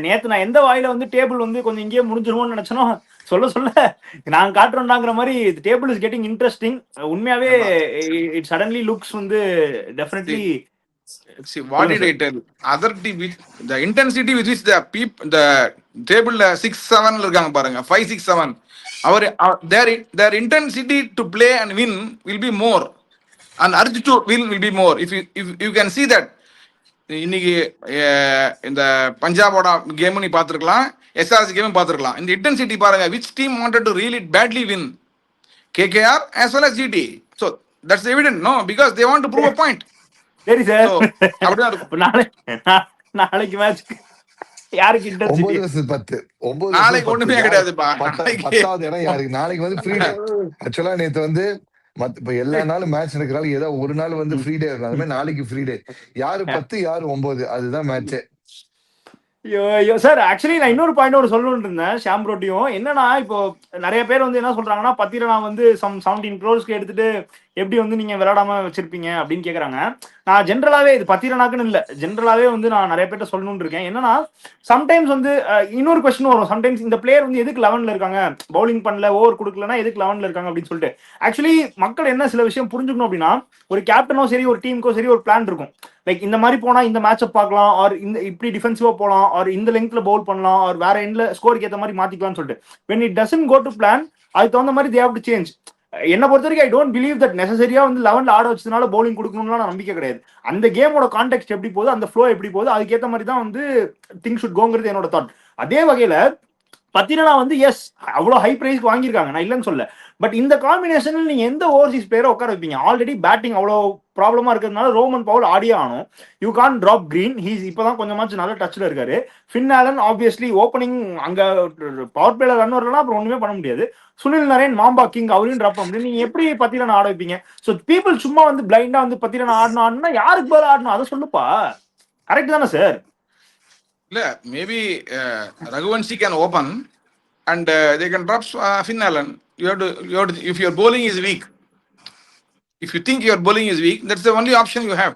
நேத்து நான் எந்த வாயில வந்து டேபிள் வந்து கொஞ்சம் இங்கேயே முடிஞ்சிருமோன்னு நினைச்சனோ, சொல்ல சொல்ல நாங்க காட்டுறோம்டாங்கிற மாதிரி டேபிள் இஸ் கெட்டிங் இன்ட்ரெஸ்டிங். உண்மையாவே இட் சடன்லி லுக்ஸ் வந்து definitely. See, what did I tell? Other team, the intensity with which the table 6-7 இருக்காங்க பாருங்க, 5-6-7. Their intensity to play and win will be more, and urge to win will be more. If you can see that, இன்னைக்கு இந்த பஞ்சாபோட game நீ பார்த்துருக்கலாம், SRS game பார்த்துருக்கலாம். இந்த intensity பாருங்க, which team wanted to really badly win? KKR as well as GT. So that's evident, no? Because they want to prove a point. சரி sir. நாளைக்கு match யாருக்கு இன்டென்சிட்டி? 9-10 நாளைக்கு ஒண்ணுமே கிடையாதுப்பா. 10வது இடம் யாருக்கு? நாளைக்கு வந்து ஃப்ரீ டே. ஆக்சுவலா நேத்து வந்து இப்ப எல்லா நாளும் மேட்ச் இருக்கிறாலும் ஏதோ ஒரு நாள் வந்து ஃப்ரீ டே இருக்கும். அது மாதிரி நாளைக்கு ஃப்ரீ டே. யாரு 10 யாரு 9, அதுதான் மேட்சே. சார் ஆக்சுவலி நான் இன்னொரு பாயிண்ட் ஒரு சொல்லணும்னு இருந்தேன் ஷாம் ரோட்டியும். என்னன்னா இப்போ நிறைய பேர் வந்து என்ன சொல்றாங்கன்னா, பத்திர நான் வந்து 17 crores எடுத்துட்டு எப்படி வந்து நீங்க விளையாடாம வச்சிருப்பீங்க அப்படின்னு கேக்குறாங்க. நான் ஜென்ரலாவே இது பத்திரனாக்குன்னு இல்ல, ஜென்ரலாவே வந்து நான் நிறைய பேர்ட்ட சொல்லணும்னு இருக்கேன். என்னன்னா சம்டைம்ஸ் வந்து இன்னொரு கொஸ்டின் வரும். சம்டைம்ஸ் இந்த பிளேயர் வந்து எதுக்கு 11ல இருக்காங்க, பவுலிங் பண்ணல, ஓவர் கொடுக்கலன்னா எதுக்கு 11ல இருக்காங்க அப்படின்னு சொல்லிட்டு. ஆக்சுவலி மக்கள் என்ன சில விஷயம் புரிஞ்சுக்கணும் அப்படின்னா, ஒரு கேப்டனோ சரி ஒரு டீமுக்கோ சரி ஒரு பிளான் இருக்கும். லைக் இந்த மாதிரி போனா இந்த மேட்சை பார்க்கலாம், ஆர் இந்த இப்படி டிஃபென்சிவா போகலாம், ஆர் இந்த லெங்க்ல பவுல் பண்ணலாம், ஆர் வேற எண்ட்ல ஸ்கோருக்கு ஏற்ற மாதிரி மாத்திக்கலாம்னு சொல்லிட்டு. when it doesn't go to plan, அதுக்கு தகுந்த மாதிரி they have to change. என்ன பொறுத்த வரைக்கும் ஐ டோன்ட் பிலீவ் தட் நெசசரியா வந்து 11ல ஆட வச்சதுனால பவுலிங் கொடுக்கணும்லாம் நான் நம்பிக்கை கிடையாது. அந்த கேமோட கான்டெக்ட் எப்படி போகுது, அந்த ஃப்ளோ எப்படி போகுது, அதுக்கேற்ற மாதிரி தான் வந்து திங்ஸ் ஷுட் கோங்கிறது என்னோட தாட். அதே வகையில பத்திரனா வந்து எஸ் அவ்வளோ ஹை பிரைஸ்க்கு வாங்கியிருக்காங்க, நான் இல்லைன்னு சொல்ல. பட் இந்த காம்பினேஷன்ல நீங்க எந்த ஓவர்சீஸ் பிளேயரை உட்கார வைப்பீங்க? ஆல்ரெடி பேட்டிங் அவ்வளோ ப்ராப்ளமா இருக்கிறதுனால ரோமன் பவுல் ஆடியே ஆனும். You can drop Green, he's இப்பதான் கொஞ்சமாச்சும் நல்ல டச்ல இருக்காரு. ஃபின் ஆலன் ஆப்வியஸ்லி ஓப்பனிங் அங்க பவர் பிளேல ரன் வரலாம், அப்புறம் ஒண்ணுமே பண்ண முடியாது. சுனில் நரேன், மாம்பா கிங் அவரையும் டிராப் பண்ண முடியும். நீங்க எப்படி பத்திரனா ஆட வைப்பீங்க? ஸோ பீப்புள் சும்மா வந்து பிளைண்டா வந்து பத்திரனா ஆடணும்னா யாருக்கு பதில் ஆடணும் அதை சொல்லுப்பா. கரெக்ட் தானே சார்? இல்ல, maybe Raghuvanshi can open and they can drop Finn Allen. You have to, if your bowling is weak, if you think your bowling is weak, that's the only option you have.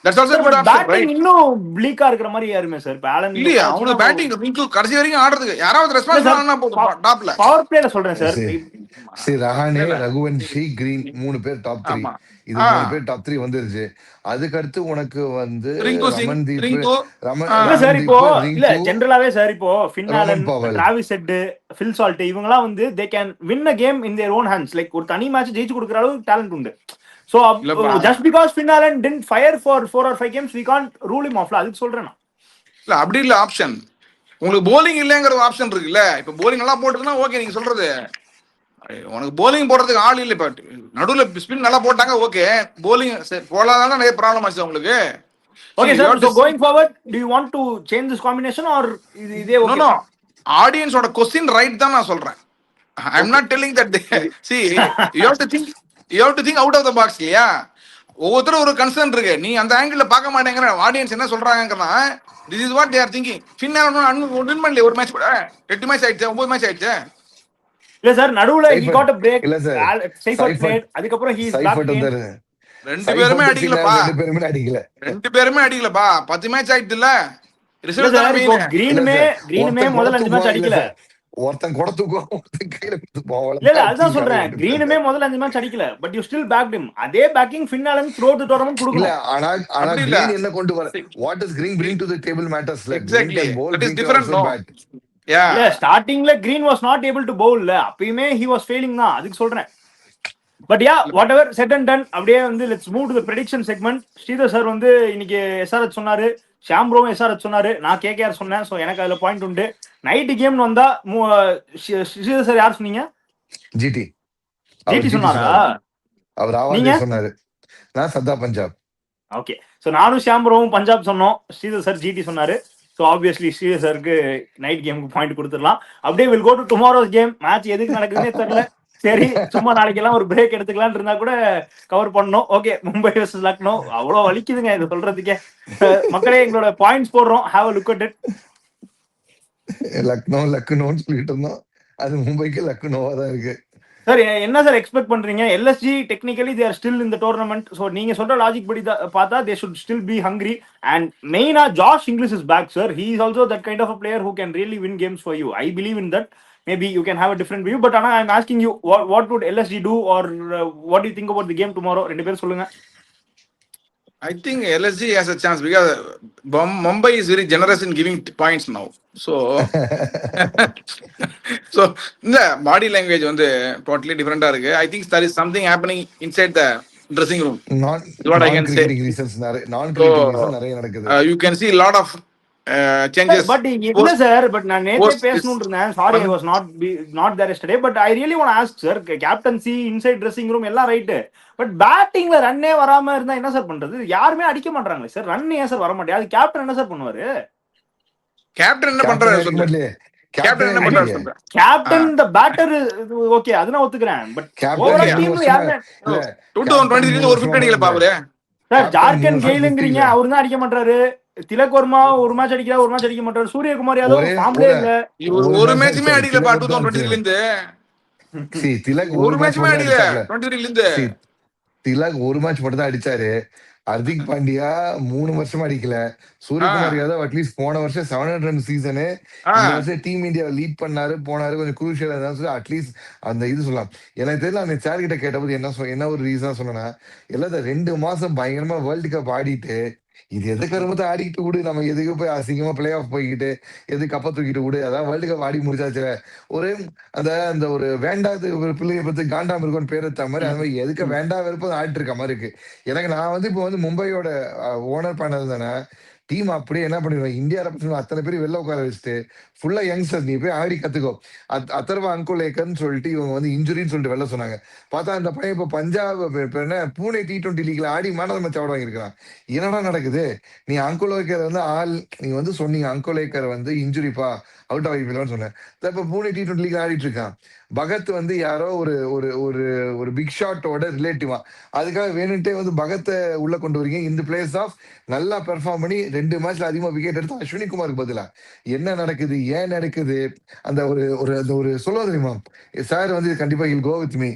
That's also a good option, right? இன்னும் ப்ளீக்கா இருக்கிற மாதிரி யாருமே sir Alan இல்லையா? அவங்க batting ring கடைசி வரைக்கும் ஆடுறதுக்கு யாராவது ரெஸ்பான்ஸ் பண்ணா போதும். டாப்ல பவர் பிளேல சொல்றேன் சார். சரி, ரஹானே, ரகுவன்ஷி, கிரீன் 3 பேர் டாப் 3. இது 3 பேர் டாப் 3 வந்துருச்சு. அதுக்கு அடுத்து உனக்கு வந்து ரமன்தீப் இல்ல சார். இப்போ இல்ல ஜெனரலாவே சார், இப்போ Finn Allen, Travis head, Phil Salt இவங்கலாம் வந்து they can win a game in their own hands. Like ஒரு தனி மேட்ச் ஜெயிச்சு கொடுக்குற அளவுக்கு டேலண்ட் உண்டு. So just because Finn Allen didn't fire for 4 or 5 games, we can't rule him off. அதுக்கு சொல்றேன் நான். இல்ல அப்படி இல்ல ஆப்ஷன். உங்களுக்கு bowling இல்லங்கிற ஆப்ஷன் இருக்குல்ல. இப்ப bowling நல்லா போட்டுதுன்னா ஓகே நீங்க சொல்றது. உனக்கு bowling போடுறதுக்கு ஆள் இல்ல. இப்ப நடுவுல ஸ்பின் நல்லா போட்டாங்க ஓகே. bowling போலாதான நிறைய ப்ராப்ளம் ஆச்சு உங்களுக்கு. Okay sir, so going forward, do you want to change this combination or இதே okay? No. Audience ஓட question right தான் நான் சொல்றேன். I'm not telling that they see you have to think out of the box இல்லையா? ஒவ்வொருத்தரும் ஒரு concern இருக்கு. நீ அந்த ஆங்கிள் பார்க்க மாட்டேங்கிற ஆடியன்ஸ் என்ன சொல்றாங்கன்னா, this is what they are thinking. Finn Allen win பண்ணல ஒரு மேட்ச் கூட 8 மேட்ச் ஆயிடுச்சு, 9 மேட்ச் ஆயிடுச்சு. இல்ல சார், நடுவுல he got a break. Seifert played, அதுக்கு அப்புறம் he is back in. ரெண்டு பேருமே அடிக்கலப்பா. 2 பேருமே அடிக்கலப்பா. 10 மேட்ச் ஆயிடுச்சு இல்ல. ரிசல்ட் தான் கிரீனுமே முதல்ல 5 மேட்ச் அடிக்கல. ஒருத்தன் கூட தூக்குவான், ஒருத்தன் கையில கொடுத்து போவான். இல்ல அதுதான் சொல்றேன். கிரீனுமே முதல்ல 5 மேட்ச் அடிக்கல. But you still backed him. அதே backing Finn Allen throughout the tournament கொடுக்கல. ஆனா கிரீன் என்ன கொண்டு வர, what does green bring to the table matters. Like exactly that is different, no? Yeah, இல்ல ஸ்டார்டிங்ல green was not able to bowl. அப்பயுமே he was failing தான், அதுக்கு சொல்றேன். But yeah whatever said and done, அப்படியே வந்து let's move to the prediction segment. Sridhar sir வந்து இன்னைக்கு SRH சொன்னாரு, ஷாம் ப்ரோவும் SRH சொன்னாரு, நான் KKR சொன்னேன். சோ எனக்கு அதுல பாயிண்ட் உண்டு. நைட் கேம்னு வந்தா ஸ்ரீதர் சார் யார் சொன்னீங்க? ஜிடி சொன்னாரா? அவர் ஆவாஜே சொன்னாரு. நான் சத்தா பஞ்சாப். ஓகே, சோ நானும் ஷாம் ப்ரோவும் பஞ்சாப் சொன்னோம். ஸ்ரீதர் சார் ஜிடி சொன்னாரு. ஸோ ஆப்வியஸ்லி ஸ்ரீதர் சாருக்கு நைட் கேமுக்கு பாயிண்ட் கொடுத்துடலாம். அப்படியே will go to tomorrow's game. Match எதுக்கு நடக்குதுன்னே தெரியல. சரி, சும்மா நாளைக்கெல்லாம் ஒரு பிரேக் எடுத்துக்கலாம்னு இருந்தா கூட கவர் பண்ணணும். Okay, Mumbai versus Lucknow. அவ்வளோ வலிக்குதுங்க இது சொல்றதுக்கே. மக்களே, எங்களோட பாயிண்ட்ஸ் போடுறோம். Have a look at it. லக்னோன்னு சொல்லிட்டு இருந்தோம். அது மும்பைக்கு லக்னோவா தான் இருக்கு. சார் என்ன சார் எக்ஸ்பெக்ட் பண்றீங்க? LSG technically they are still in the tournament. So நீங்க சொல்ற லாஜிக் படி பார்த்தா they should still be hungry. And மெயினா Josh Inglis is back sir. He is also that kind of a player who can really win games for you. I believe in that. Maybe you can have a different view. But ஆனால் I am asking you what would LSG do or what you think about the game tomorrow? ரெண்டு பேரும் சொல்லுங்க. I think LSG has a chance because Mumbai is very generous in giving points now. So, so the body language வந்து totally different இருக்கு. I think there is something happening inside the dressing room. நான் Is what I can say. Reasons நான் So, நிறைய நடக்குது. you can see a lot of changes. But இல்ல sir, but நான் நேத்தே post பேசணும்னு இருந்தேன். Sorry I was not there yesterday. But I really want ask sir, captaincy inside dressing room எல்லாம் right. But பேட்டிங்ல ரன்னே வராம இருந்தா என்ன சார் பண்றது? யாருமே அடிக்க மாட்டாங்களே சார். ரன் ஏன் சார் வர மாட்டேங்குது? அது கேப்டன் என்ன சார் பண்ணுவாரு? கேப்டன் என்ன பண்றாரு சொல்லு. கேப்டன் என்ன பண்றாரு சொல்றேன். கேப்டன் த பேட்டர் ஓகே, அது நான் ஒத்துக்கிறேன். பட் ஓவரால் டீம்ல யாருமே 2023 ஒரு விக்கெட் அடிக்கல பாபுரே. சார் ஜார்க்கண்ட் கெயிலுங்கிறீங்க, அவரு தான் அடிக்க மாட்டாரு. திலக் வர்மா ஒரு மேட்ச் அடிக்கிறார், ஒரு மேட்ச் அடிக்க மாட்டாரு. சூரியகுமார் யாதவ் ஃபார்ம்லே இல்ல. ஒரு மேட்ச்மே அடிக்கல 2023 இருந்து. திலக் ஒரு மேட்ச்மே அடிக்கல 23 இருந்து. திலக் ஒரு மேட்ச் மட்டும் தான் அடிச்சாரு. ஹர்திக் பாண்டியா 3 வருஷமா அடிக்கல. சூரியகுமார் யாதவ் அட்லீஸ்ட் போன வருஷம் 700 ரன் சீசனு, இந்த வருஷம் டீம் இந்தியாவை லீட் பண்ணாரு, போனாரு, கொஞ்சம் குரூஷியல் சொல்லி அட்லீஸ்ட் அந்த இது சொல்லலாம். எனக்கு தெரியல, அந்த சார் கிட்ட கேட்டபோது என்ன ஒரு ரீசன் சொன்னா, எல்லாத்த 2 மாசம் பயங்கரமா வேர்ல்டு கப் ஆடிட்டு இது எது கருமத்தை ஆடிக்கிட்டு விடு, நம்ம எதுக்கு போய் அசிங்கமா பிளே ஆஃப் போய்கிட்டு எது கப்ப தூக்கிட்டு விடு, அதான் வேர்ல்டு கப் ஆடி முடிச்சாச்சு. ஒரு அந்த ஒரு வேண்டாது ஒரு பிள்ளைய பத்தி காண்டாம இருக்கும்னு பேர் எடுத்த மாதிரி, அந்த மாதிரி எதுக்கு வேண்டாம் வெறுப்பது ஆடிட்டு இருக்க மாதிரி இருக்கு எனக்கு. நான் வந்து இப்போ வந்து மும்பையோட ஓனர் பண்ணது தானே, டீம் அப்படியே என்ன பண்ணிடுவேன், இந்தியா ரெப்ரசன்ட் அத்தனை பேர் வெளில உட்கார வச்சுட்டு ஃபுல்லா யங்ஸ்டர்ஸ் நீ போய் ஆடி கத்துக்கோ. அத்தர்வா அங்குலேக்கர்னு சொல்லிட்டு இவங்க வந்து இன்ஜுரின்னு சொல்லிட்டு வெளில சொன்னாங்க. பார்த்தா அந்த பையன் இப்போ பஞ்சாப் என்ன பூனே T20 லீக்ல ஆடி man of the match award வாங்கியிருக்கான். என்னடா நடக்குது? நீ அங்குலேக்கர் வந்து நீங்க வந்து சொன்னீங்க அங்குலேக்கர் வந்து இன்ஜுரிப்பா அவுட் ஆகிக்கலாம்னு சொன்னேன். இப்போ பூனே T20 லீக்ல ஆடிட்டு இருக்கான். பகத் வந்து யாரோ ஒரு ஒரு ஒரு ஒரு பிக் ஷாட்டோட ரிலேட்டிவா, அதுக்காக வேணுன்ட்டே வந்து பகத்தை உள்ள கொண்டு வரீங்க. இந்த பிளேஸ் ஆஃப் நல்லா பெர்ஃபார்ம் பண்ணி 2 மேட்ச்ல அதிகமா விக்கெட் எடுத்து அஸ்வினி குமாருக்கு பதிலா என்ன நடக்குது, ஏன் நடக்குது? அந்த ஒரு ஒரு அந்த ஒரு சொல்ல தெரியுமா சார் வந்து கண்டிப்பா இல் கோ வித் மீ.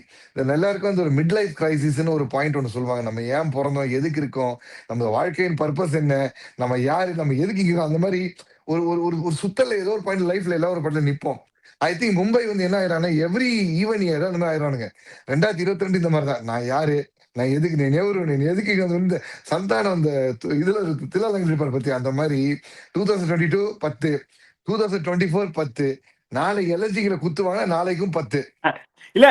எல்லாருக்கும் வந்து ஒரு மிட் லைஃப் கிரைசிஸ்னு ஒரு பாயிண்ட் ஒன்று சொல்லுவாங்க. நம்ம ஏன் பிறந்தோம், எதுக்கு இருக்கோம், நம்ம வாழ்க்கையின் பர்பஸ் என்ன, நம்ம யாரு, நம்ம எதுக்கு இருக்கோம், அந்த மாதிரி ஒரு ஒரு ஒரு சுத்தல ஏதோ ஒரு பாயிண்ட் லைஃப்ல எல்லாம் ஒரு பாயிண்ட்ல நிப்போம். ஐ திங்க் மும்பை வந்து என்ன ஆயிரானா, எவ்ரி ஈவன் இயர் அந்த மாதிரி ஆயிரானுங்க. 2022 இந்த மாதிரி தான். நான் யாரு, நான் எதுக்கு, நீ எவரு, நீ எதுக்கு வந்து சந்தானம் அந்த இதுல திலாலங்க இருப்பார் பத்தி, அந்த மாதிரி 2022 10, 2024 10, நாளை எல்எஸ்ஜிகளை குத்துவாங்க, நாளைக்கும் 10. இல்ல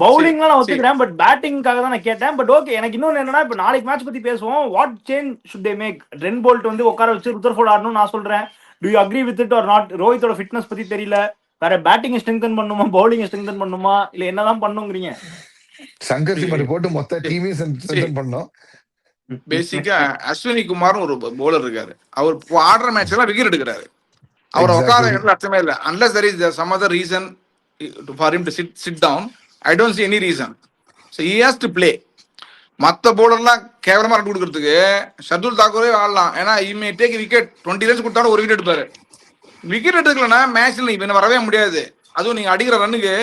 பவுலிங்லாம் நான் ஒத்துக்கிறேன், பட் பேட்டிங்காக தான் நான் கேட்டேன். பட் ஓகே, எனக்கு இன்னொன்னு என்னன்னா, இப்ப நாளைக்கு மேட்ச் பத்தி பேசுவோம். What change should they make? Trent Boult வந்து உட்கார வச்சு ருதர்ஃபோர்ட் ஆடணும் நான் சொல்றேன். Do you agree with it or not? ரோஹித்தோட ஃபிட்னஸ் பத்தி தெரியல. வேற பேட்டிங் ஸ்ட்ரெங்தன் பண்ணுமா, பவுலிங் ஸ்ட்ரெங்தன் பண்ணுமா, இல்ல என்னதான் பண்ணுங்கிறீங்க? சங்கர் சிமரி போட்டு மொத்த டீமே ஸ்ட்ரெங்தன் பண்ணோம். பேசிக்கா அஸ்வினி குமார்னு ஒரு பவுலர் இருக்காரு. அவர் ஆடுற மேட்ச் எல்லாம் விக்கெட் எடுக்கிறாரு. அவர் உட்கார அர்த்தமே இல்லை. Unless there is some other reason for him to sit down, I don't see any reason. So he has to play. மற்ற பவுலர்லாம் கேவலமா ரன் கொடுக்கறதுக்கு ஷர்துல் தாக்கூரே ஆடலாம். ஏன்னா he may take wicket 20 runs கொடுத்தாலும் ஒரு விக்கெட் எடுப்பாரு. விக்கெட் எடுக்கலன்னா மேட்ச்ல இவன் வரவே முடியாது. அதுவும் நீங்க அடிக்கிற ரன்னுக்கு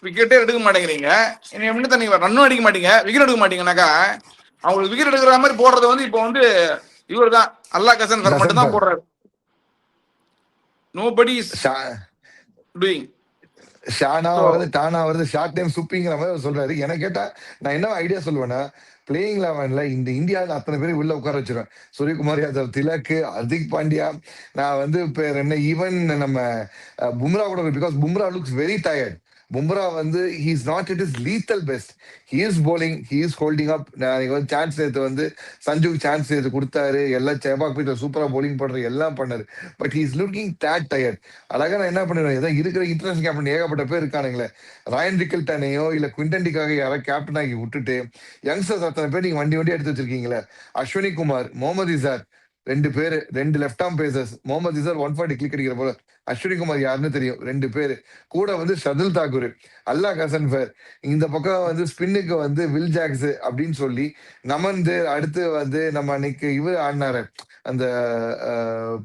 விக்கெட்டே எடுக்க மாட்டேங்கிறீங்க. என்ன நீங்க ரன்னும் அடிக்க மாட்டீங்க, விக்கெட் எடுக்க மாட்டீங்கன்னாக்கா அவங்களுக்கு விக்கெட் எடுக்கிற மாதிரி போடுறது வந்து இப்போ வந்து இவர் தான் அல்லாஹ் கசன் மட்டும் தான் போடுறாரு. Nobody is doing. ஷானா வருது, டானா வருது, ஷார்ட் டைம் சூப்பிங்கிற மாதிரி சொல்றாரு. எனக்கு கேட்டா நான் என்ன ஐடியா சொல்லுவேன்னா, பிளேயிங் 11ல இந்த இந்தியாவில் அத்தனை பேரும் உள்ள உட்கார வச்சிருவேன். சூரியகுமார் யாதவ், திலக், ஹர்திக் பாண்டியா, நான் வந்து பேர் என்ன ஈவன் நம்ம பும்ரா கூட, because Bumrah looks very tired. Bumrah வந்து he is not at his lethal best. He is bowling, he is holding up. நான் வந்து சான்ஸ் நேற்று வந்து சஞ்சுக்கு சான்ஸ் நேற்று கொடுத்தாரு, எல்லாம் சேபாக் போயிட்டு சூப்பரா bowling பண்ற எல்லாம் பண்ணாரு. But he is looking that tired. அழகா நான் என்ன பண்ணிடுவேன், ஏதோ இருக்கிற இன்டர்நேஷனல் கேப்டன் ஏகப்பட்ட பேர் இருக்கானுங்களே, ராயன் ரிக்கல்டனையோ இல்ல குவிண்டன் டிகாக யாரோ கேப்டன் ஆகி விட்டுட்டு யங்ஸ்டர்ஸ் அத்தனை பேர் நீங்க வண்டி எடுத்து வச்சிருக்கீங்களே. அஸ்வினி குமார், முகமது இசார் 2 பேரு, 2 left arm pacers. Mohammad Izhar 140 click அடிக்கிற போல, அஸ்வினி குமார் யாருன்னு தெரியும், 2 பேரு கூட வந்து ஷர்துல் தாக்கூர், அல்லாஹ் கசன் ஃபேர். இந்த பக்கம் வந்து ஸ்பின்னுக்கு வந்து வில் ஜாக்ஸ் அப்படின்னு சொல்லி நமந்து, அடுத்து வந்து நம்ம அன்னைக்கு இவர் ஆடினாரு அந்த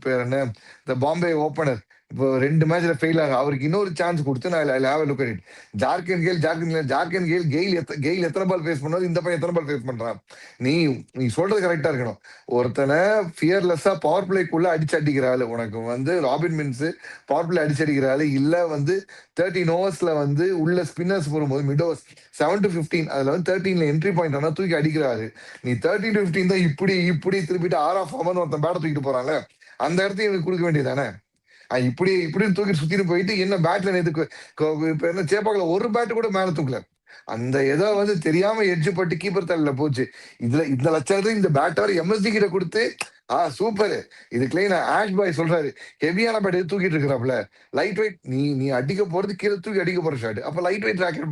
பேர் என்ன, இந்த பாம்பே ஓப்பனர் இப்போ 2 மேட்ச்ல ஃபெயில் ஆகும். அவருக்கு இன்னொரு சான்ஸ் கொடுத்து நான் ஹேவ் லுக் அட் இட். ஜார்க்கன் கெயில் எத்தனை பால் ஃபேஸ் பண்ணாரு, இந்த பையன் எத்தனை பால் ஃபேஸ் பண்றான். நீ நீ சொல்றது கரெக்டா இருக்கணும். ஒருத்தனை ஃபியர்லெஸ்ஸா பவர் பிளேக்குள்ள அடிக்கிறாள். உனக்கு வந்து ராபின் மின்ஸ் பவர் பிளே அடிக்கிறாள். இல்ல வந்து 13 ஓவர்ஸ்ல வந்து உள்ள ஸ்பின்னர்ஸ் போடும்போது மிட் ஓவர்ஸ் 7 to 15 அதுல வந்து 13ல என்ட்ரி பாயிண்ட் ஆனா தூக்கி அடிக்கிறாரு. நீ 13 to 15 தான் இப்படி திருப்பிட்டு ஆஃப் ஆமன் ஒருத்தன் பேட்டை தூக்கிட்டு போறாங்க. அந்த இடத்தையும் எனக்கு கொடுக்க வேண்டியதானே. இப்படின்னு தூக்கி சுத்திட்டு போயிட்டு என்ன பேட்ல நேத்து இப்ப என்ன சேப்பாக்கல ஒரு பேட் கூட மேல தூக்கல. அந்த ஏதோ வந்து தெரியாம எட்ஜ் பட்டு கீப்பர் தள்ள போச்சு. இந்த லட்சத்தை இந்த பேட்டர் எம்எஸ்டி கிட்ட கொடுத்து சூப்பர். இது கிளீன் ஆஷ் பாய் சொல்றாரு, ஹெவியான பேட் எது தூக்கிட்டு இருக்கிறாப்ல, லைட் வெயிட். நீ அடிக்க போறது கீழே தூக்கி அடிக்க போற ஷாட். அப்ப லைட் வெயிட் ராக்கெட்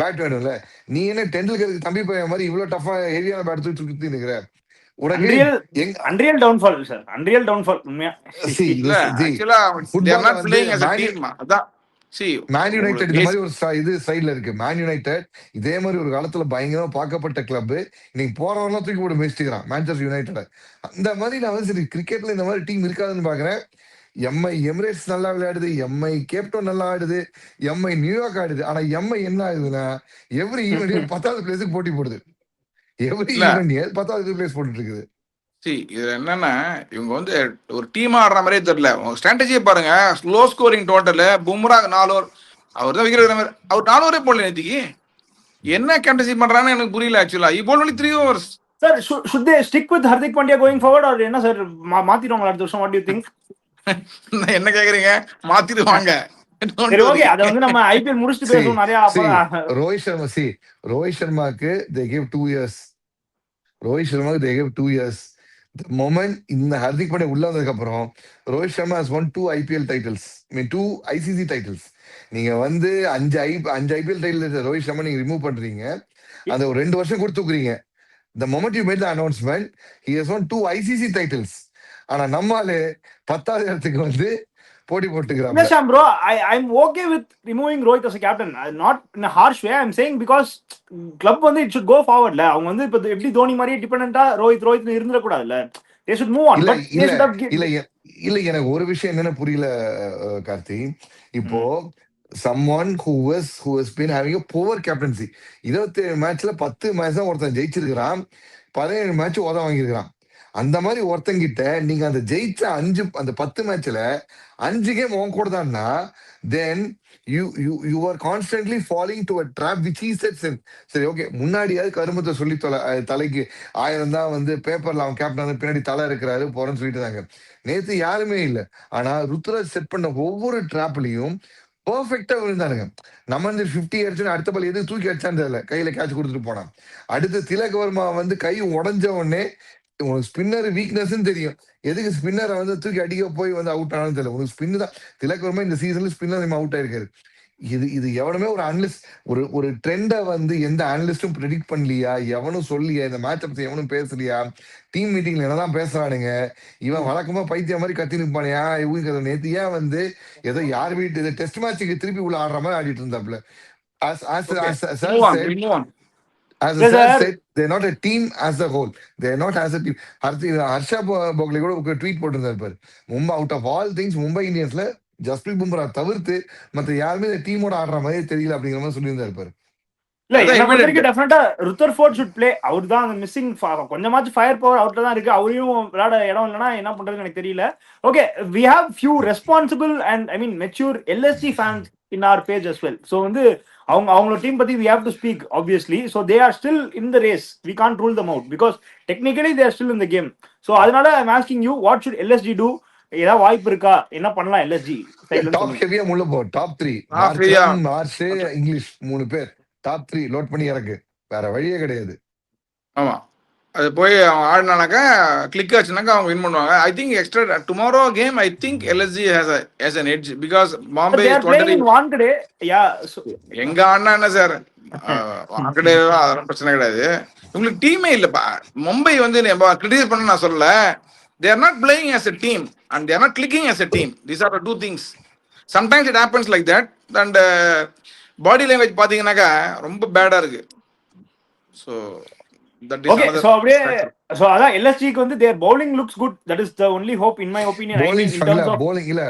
பேட் வேணும்ல. நீ என்ன டெண்டுல்கருக்கு தம்பி பையன் மாதிரி இவ்வளவு டஃபா ஹெவியான பேட் தூக்கி நிக்கிற. Unreal downfall sir, unreal downfall உண்மையா. இல்ல ஆக்சுவலா they are not playing as a team. அதான் மேன் யுனைடெட் இந்த மாதிரி ஒரு இது சைட்ல இருக்கு. மேன் யுனைடெட் இதே மாதிரி ஒரு காலத்துல பயங்கரமா பார்க்கப்பட்ட கிளப். இன்னைக்கு போறவங்க தூக்கி போட்டு மேய்ச்சிக்கிறான் மேன்செஸ்டர் யுனைடெட். அந்த மாதிரி நான் வந்து சரி கிரிக்கெட்ல இந்த மாதிரி டீம் இருக்காதுன்னு பாக்குறேன். எம்ஐ எமிரேட்ஸ் நல்லா விளையாடுது, எம்ஐ கேப்டவுன் நல்லா ஆடுது, எம்ஐ நியூயார்க் ஆடுது. ஆனா எம்ஐ என்ன ஆகுதுன்னா எவ்ரி ஈவெண்ட் 10வது பிளேஸுக்கு போட்டி போடுது. எவ்ரி ஈவெண்ட் 10வது பிளேஸ் போட்டுட்டு இருக்குது. இதுல என்னன்னா இவங்க வந்து ஒரு டீமா ஆடுற மாதிரியே தெரியல. உங்க ஸ்ட்ராட்டஜியை பாருங்க. Slow scoring total. Bumrah 4 over, அவர் தான் விக்கிற மாதிரி. அவர் 4 ஓவரே போடல நேத்திக்கு. என்ன கேப்டன்சி பண்றான்னு எனக்கு புரியல. ஆக்சுவலா he bowled only 3 overs. Sir, should they stick with Hardik Pandya going forward or என்ன சார் மாத்திடுவாங்க அடுத்த வருஷம்? What do you think? என்ன கேக்குறீங்க? மாத்திடுவாங்க. சரி ஓகே, அத வந்து நம்ம ஐபிஎல் முடிச்சிட்டு பேசுவோம் நிறைய. Rohit சர்மாக்கு they give 2 years. Rohit சர்மாக்கு they give 2 years. The moment இந்த ஹர்திக் பாண்டியா உள்ள வந்ததுக்கு அப்புறம் Rohit Sharma has won 2 IPL titles. I mean 2 ICC titles. நீங்க வந்து 5 IPL டைட்டில் ரோஹித் சர்மா நீங்க ரிமூவ் பண்றீங்க. அந்த ஒரு 2 வருஷம் கூட தூக்குறீங்க. The moment you made the announcement, he has won 2 ICC titles. ஆனா நம்மால 10வது இடத்துக்கு வந்து போட்டி போட்டுக்கிறாங்க. Yes, bro, I'm okay with removing Rohit as a captain. Not in a harsh way. I'm saying because club வந்து it should go forward ல. அவங்க வந்து இப்ப எப்படி தோனி மாதிரியே டிபெண்டன்ட்டா ரோஹித் இருந்துட கூடாதுல்ல. They should move on. இல்ல எனக்கு ஒரு விஷயம் என்னன்னு புரியல கார்த்தி. இப்போ someone who has been having a poor captaincy. 27 மேட்ச்ல 10 மேட்ச் தான் ஒருத்தன் ஜெயிச்சிருக்கிறான், 17 மேட்ச் உத வாங்கியிருக்கிறான். அந்த மாதிரி ஒருத்தங்கிட்ட நீங்க அந்த ஜெயிச்ச அந்த 10 மேட்ச்ல 5 கேம் உன் கூட தான்னா then you are constantly falling to a trap which he sets in. சரி ஓகே, முன்னாடியாவது கருமத்தை சொல்லி தலைக்கு 1000 தான் வந்து பேப்பர்ல அவன் கேப்டன் பின்னாடி தலை இருக்கிறாரு போறேன்னு சொல்லிட்டு தாங்க. நேத்து யாருமே இல்லை. ஆனா ருத்ராஜ் செட் பண்ண ஒவ்வொரு டிராப்லயும் பர்ஃபெக்டா விழுந்தானுங்க. நம்ம வந்து 50 அடிச்சு அடுத்த பால் எது தூக்கி அடிச்சான்னு தெரியல, கையில கேட்ச் கொடுத்துட்டு போனான். அடுத்து திலக் வர்மா வந்து கை உடஞ்ச உடனே உனக்கு ஸ்பின்னர் வீக்னஸ் தெரியும், எதுக்கு ஸ்பின்னரை வந்து தூக்கி அடிக்க போய் வந்து அவுட் ஆனாலும் தெரியல. உனக்கு ஸ்பின்னு தான் திலக் வர்மா இந்த சீசன்ல ஸ்பின்னர் அவுட் ஆயிருக்காரு. இது எவனுமே ஒரு அனலிஸ்ட் ஒரு ட்ரெண்டை வந்து எந்த அனலிஸ்டும் ப்ரெடிக்ட் பண்ணலையா, எவனும் சொல்லியா, இந்த மேட்சை பத்தி எவனும் பேசலையா, டீம் மீட்டிங்ல என்னதான் பேசுறானுங்க, இவன் வழக்கமா பைத்திய மாதிரி கத்தி நிற்பானியா இவங்க. நேத்து ஏன் வந்து ஏதோ யார் வீட்டு டெஸ்ட் மேட்சுக்கு திருப்பி உள்ள ஆடுற மாதிரி ஆடிட்டு இருந்தாப்புல. As a said, they're not a team as a whole. They're not as a team. Harsha போக்லே கூட ஒரு ட்வீட் போட்டிருந்தாரு, Mumbai out of all things Mumbai இந்தியன்ஸ்ல ஜஸ்பிரீத் பும்ரா தவிர்த்து மத்த யாருமே இந்த டீமோட ஆடுற மாதிரி தெரியல அப்படிங்கிற மாதிரி சொல்லியிருந்தாரு. ருத்தர்ஃபோர்ட் should play. அவர் தான் அந்த மிஸ்ஸிங், கொஞ்சமாச்சும் ஃபயர் பவர் அவுட்ல தான் இருக்கு. அவரையும் விளையாட இடம் இல்லைன்னா என்ன பண்றதுன்னு எனக்கு தெரியல. Okay, we have few responsible and I mean mature LSG fans in our page as well. So வந்து அவங்களோட டீம் பத்தி we have to speak obviously. So they are still in the race. We can't rule them out because technically they are still in the game. So அதனால I'm asking you, what should LSG do? ஏதாவது வாய்ப்பு இருக்கா, என்ன பண்ணலாம் LSG? Top ஹெவியா முள்ள போ, top 3 Marsh English 3 பேர் டாப் 3 லோட் பண்ணி இறக்கு, வேற வழியே கிடையாது. ஆமா, அது போய் அவங்க ஆடினானாக்கா கிளிக் ஆச்சுனாக்கா அவங்க வின் பண்ணுவாங்க. I think extra tomorrow game I think LSG has an edge because Bombay is totally வாங்கடே. யா எங்க ஆடினா என்ன சார் வாங்கடே, அதெல்லாம் பிரச்சனை கிடையாது. உங்களுக்கு டீமே இல்லப்பா. மும்பை வந்து கிரிட்டிசைஸ் பண்ண நான் சொல்லல. they are not playing as a team and they are not clicking as a team. These are the two things. Sometimes it happens like that and body language பாத்தீங்கன்னாக்கா ரொம்ப பேடா இருக்கு. So that is okay, so அப்படியே so அதான் LSG க்கு வந்து their bowling looks good. That is the only hope in my opinion. Bowling in terms of bowling இல்ல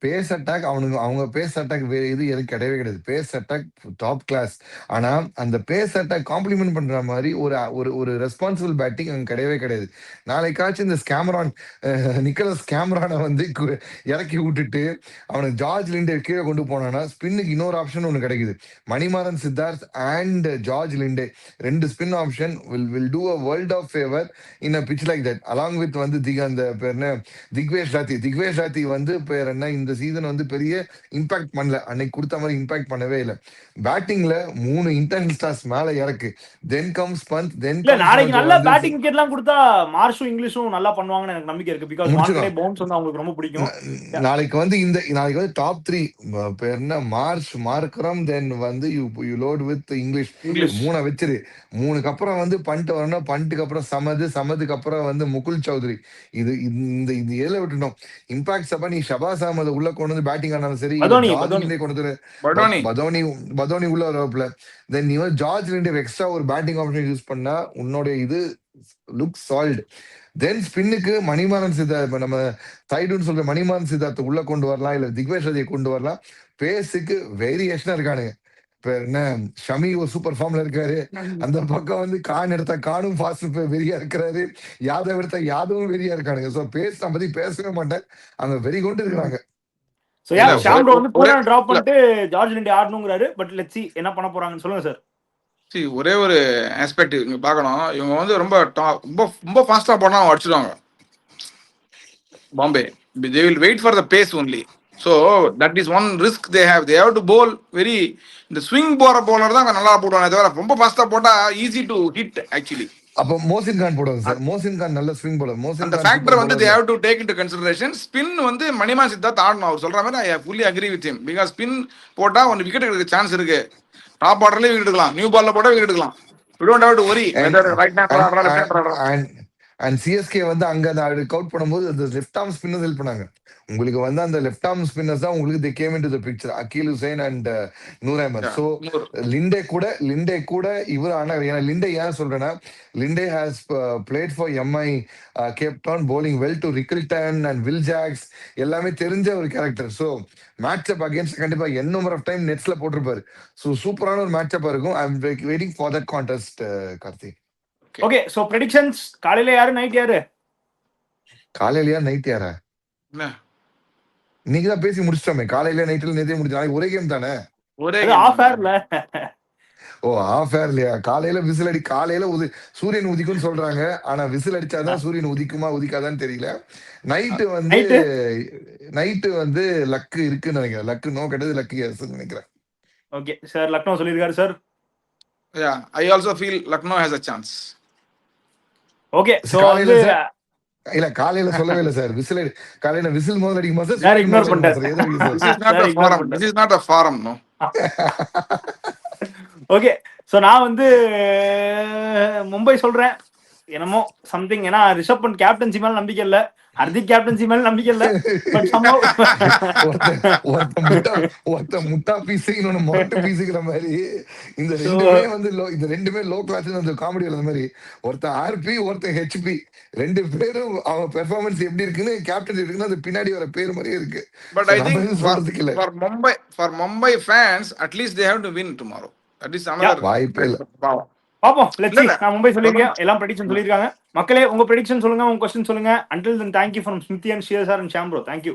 pace attack அவங்க pace attack இது எனக்கு கிடையவே கிடையாது. Pace attack top class. ஆனா அந்த பேஸ் அட்டாக் காம்ப்ளிமெண்ட் பண்ற மாதிரி ஒரு ஒரு ஒரு ரெஸ்பான்சிபிள் பேட்டிங் அங்க கிடையவே கிடையாது. நாளைக்காச்சும் இந்த ஸ்கேமரான் நிக்கலஸ் கேமரானை வந்து இறக்கி விட்டுட்டு அவனுக்கு ஜார்ஜ் லிண்டே கீழே கொண்டு போனானா ஸ்பின்னுக்கு இன்னொரு ஆப்ஷன் ஒன்று கிடைக்குது. Manimaran Siddharth and George Linde 2 spin option will do a world of favour in a pitch like that. Along with வந்து அந்த பேர் என்ன திக்வேஷ் ராத்தி வந்து பேர் என்ன இந்த சீசன் வந்து பெரிய இம்பாக்ட் பண்ணல. அன்னைக்கு கொடுத்த மாதிரி இம்பாக்ட் பண்ணவே இல்லை. பேட்டிங்ல 3 இன்டர்நேஷனல் ஸ்டார்ஸ் மேல இறக்கு. தென் கம்ஸ் பந்த், தென் இல்ல கம்ஸ் நாளைக்கு நல்ல வந்து பேட்டிங் விக்கெட் எல்லாம் கொடுத்தா மார்ஷும் இங்கிலீஷும் நல்லா பண்ணுவாங்கன்னு எனக்கு நம்பிக்கை இருக்கு. பிகாஸ் வான்கடே முடிச்சிடும். பவுன்ஸ் வந்து அவங்களுக்கு ரொம்ப பிடிக்கும். நாளைக்கு வந்து டாப் 3 பேர் என்ன மார்ஷ், மார்க்ரம், தென் வந்து யூ லோட் வித் இங்கிலீஷ். 3 வச்சிரு. 3க்கு அப்புறம் வந்து பண்ட் வரணும். பண்ட்டுக்கு அப்புறம் சமதுக்கு அப்புறம் வந்து முகுல் சௌத்ரி. இது இந்த இது எதுல விட்டுட்டோம். இம்பாக்ட் சபா நீ ஷபாஸ் அகமது உள்ள கொண்டு வந்து பேட்டிங் ஆனாலும் சரி, ஜார்ஜ் லிண்டே கொண்டு வந்து பதோனி உள்ள வரப்புல தென் நீ வந்து ஜார்ஜ் லிண்டே எக்ஸ்ட்ரா ஒரு பேட்டிங் ஆப்ஷன் யூஸ் பண்ணா உன்னோட இது லுக் சால்ட். தென் ஸ்பின்னுக்கு மணிமாறன் சித்தார்த், நம்ம சைடுன்னு சொல்ற மணிமாறன் சித்தார்த் உள்ள கொண்டு வரலாம், இல்ல திக்வேஷ் ரதியை கொண்டு வரலாம். பேஸுக்கு வேரியேஷனா இருக்கானுங்க. இப்ப என்ன ஷமி ஒரு சூப்பர் ஃபார்ம்ல இருக்காரு. அந்த பக்கம் வந்து கான் எடுத்தா கானும் ஃபாஸ்ட் வெறியா இருக்கிறாரு. யாதவ் எடுத்தா யாதவும் வெறியா இருக்கானுங்க. சோ பேஸ் நான் பத்தி பேசவே மாட்டேன். அங்க வெறி கொண்டு இருக்காங்க. சோ யா ஷாம்ரோ வந்து பூரா டிராப் பண்ணிட்டு ஜார்ஜ் லிண்டே ஆடணும்ங்கறாரு. பட் லெட்ஸ் see என்ன பண்ண போறாங்கன்னு சொல்லுங்க சார். ஒரே ஒரு ஆஸ்பெக்ட் இங்க பார்க்கணும். இவங்க வந்து ரொம்ப ரொம்ப ஃபாஸ்டா போனா அடிச்சிடுவாங்க Bombay. they will wait for the pace only. So that is one risk they have. They have to bowl very இந்த ஸ்விங் போற போலர் தான் நல்லா போடுவாங்க. தவிர ரொம்ப ஃபாஸ்டா போட்டா ஈஸி டு ஹிட் ஆக்சுவலி. அப்ப மோசின் கான் போடுவாங்க சார். மோசின் கான் நல்ல ஸ்விங் போலர். மோசின் அந்த கான் ஃபேக்டர் வந்து they have to take into consideration. Spin வந்து மணிமான் சித்தார்த் ஆடணும். அவர் சொல்ற மாதிரி I fully agree with him. because spin போட்டா ஒரு விக்கெட் எடுக்க சான்ஸ் இருக்கு. டாப் ஆர்டர்லயே விக்கெட் எடுக்கலாம். நியூ பால்ல போட்டா விக்கெட் எடுக்கலாம். We don't have to worry whether right hand ஆடுறா left hand ஆடுறா. அண்ட் சிஎஸ்கே வந்து அங்க அவுட் பண்ணும்போது அந்த லெஃப்ட் ஆர்ம் ஸ்பின்னர்ஸ் ஹெல்ப் பண்ணாங்க. உங்களுக்கு வந்து அந்த லெஃப்ட் ஆர்ம் ஸ்பின்னர்ஸ் தான் உங்களுக்கு they came into the picture. Akeal Hosein and Noor Ahmad. So Linde கூட இவர் ஆனா லிண்டே ஏன் சொல்றேன்னா Linde has played for MI Cape Town bowling well to Rickelton and Will Jacks. எல்லாமே தெரிஞ்ச ஒரு character. So match up against கண்டிப்பா என் நம்பர் ஆஃப் டைம் நெட்ஸ்ல போட்டிருப்பாரு. சோ சூப்பரான ஒரு மேட்ச் அப்பா இருக்கும். I am waiting for that contest Karthi. Okay so predictions காலையில யாரு நைட் யாரு? காலையிலயா நைட் யாரா? இன்னைக்கு தான் பேசி முடிச்சிட்டோமே. காலையில நைட்ல நேத்தே முடிச்சு. நாளைக்கு ஒரே கேம் தானே. ஒரே ஆஃப் ஏர்ல. ஓ ஆஃப் ஏர் இல்லையா? காலையில விசில் அடி காலையில சூரியன் உதிக்கும்னு சொல்றாங்க. ஆனா விசில் அடிச்சாதான் சூரியன் உதிக்குமா உதிக்காதான்னு தெரியல. நைட்டு வந்து லக்கு இருக்குன்னு நினைக்கிறேன். லக்கு நோ கிடையாது, லக்கு எஸ் நினைக்கிறேன். ஓகே சார் லக்னோ சொல்லிருக்காரு sir. Yeah, I also feel Lucknow has a chance. Okay so வந்து இல்ல காலையில சொல்லவே இல்ல சார். காலையில விசில் முதல்ல அடிக்குமா சார்? சார் இக்னோர் பண்ணிட்டாரு. This is not a forum, no. Okay so நான் வந்து மும்பை சொல்றேன். என்னமோ சம்திங். ஏன்னா ரிஷப் பண்ட் கேப்டன்சி மேல நம்பிக்கை இல்ல, ஹர்திக் கேப்டன்சி மேல நம்பிக்கை இல்ல. பட் somehow ஒருத்த முட்டா பீஸ் இன்னொன்னு மொட்டை பீஸுங்கிற மாதிரி இந்த ரெண்டுமே லோ கிளாஸ். அந்த காமெடி வந்த மாதிரி ஒருத்தன் ஆர்பி ஒருத்தன் ஹெச்பி. 2 பேரும் அவன் பெர்ஃபார்மன்ஸ் எப்படி இருக்குன்னு கேப்டன் இருக்குன்னு அது பின்னாடி வர பேர் மாதிரியே இருக்கு. But I think for Mumbai fans at least they have to win tomorrow. That is another வாய்ப்பே இல்ல. பாப்போம் லெட்ஸ் see. நான் மும்பை சொல்லிருக்கேன். எல்லாம் ப்ரெடிக்ஷன் சொல்லிருக்காங்க. மக்களே உங்க ப்ரெடிக்ஷன் சொல்லுங்க, உங்க क्वेश्चन சொல்லுங்க. until then thank you from Smithy and Shia sir and Shambro. Thank you.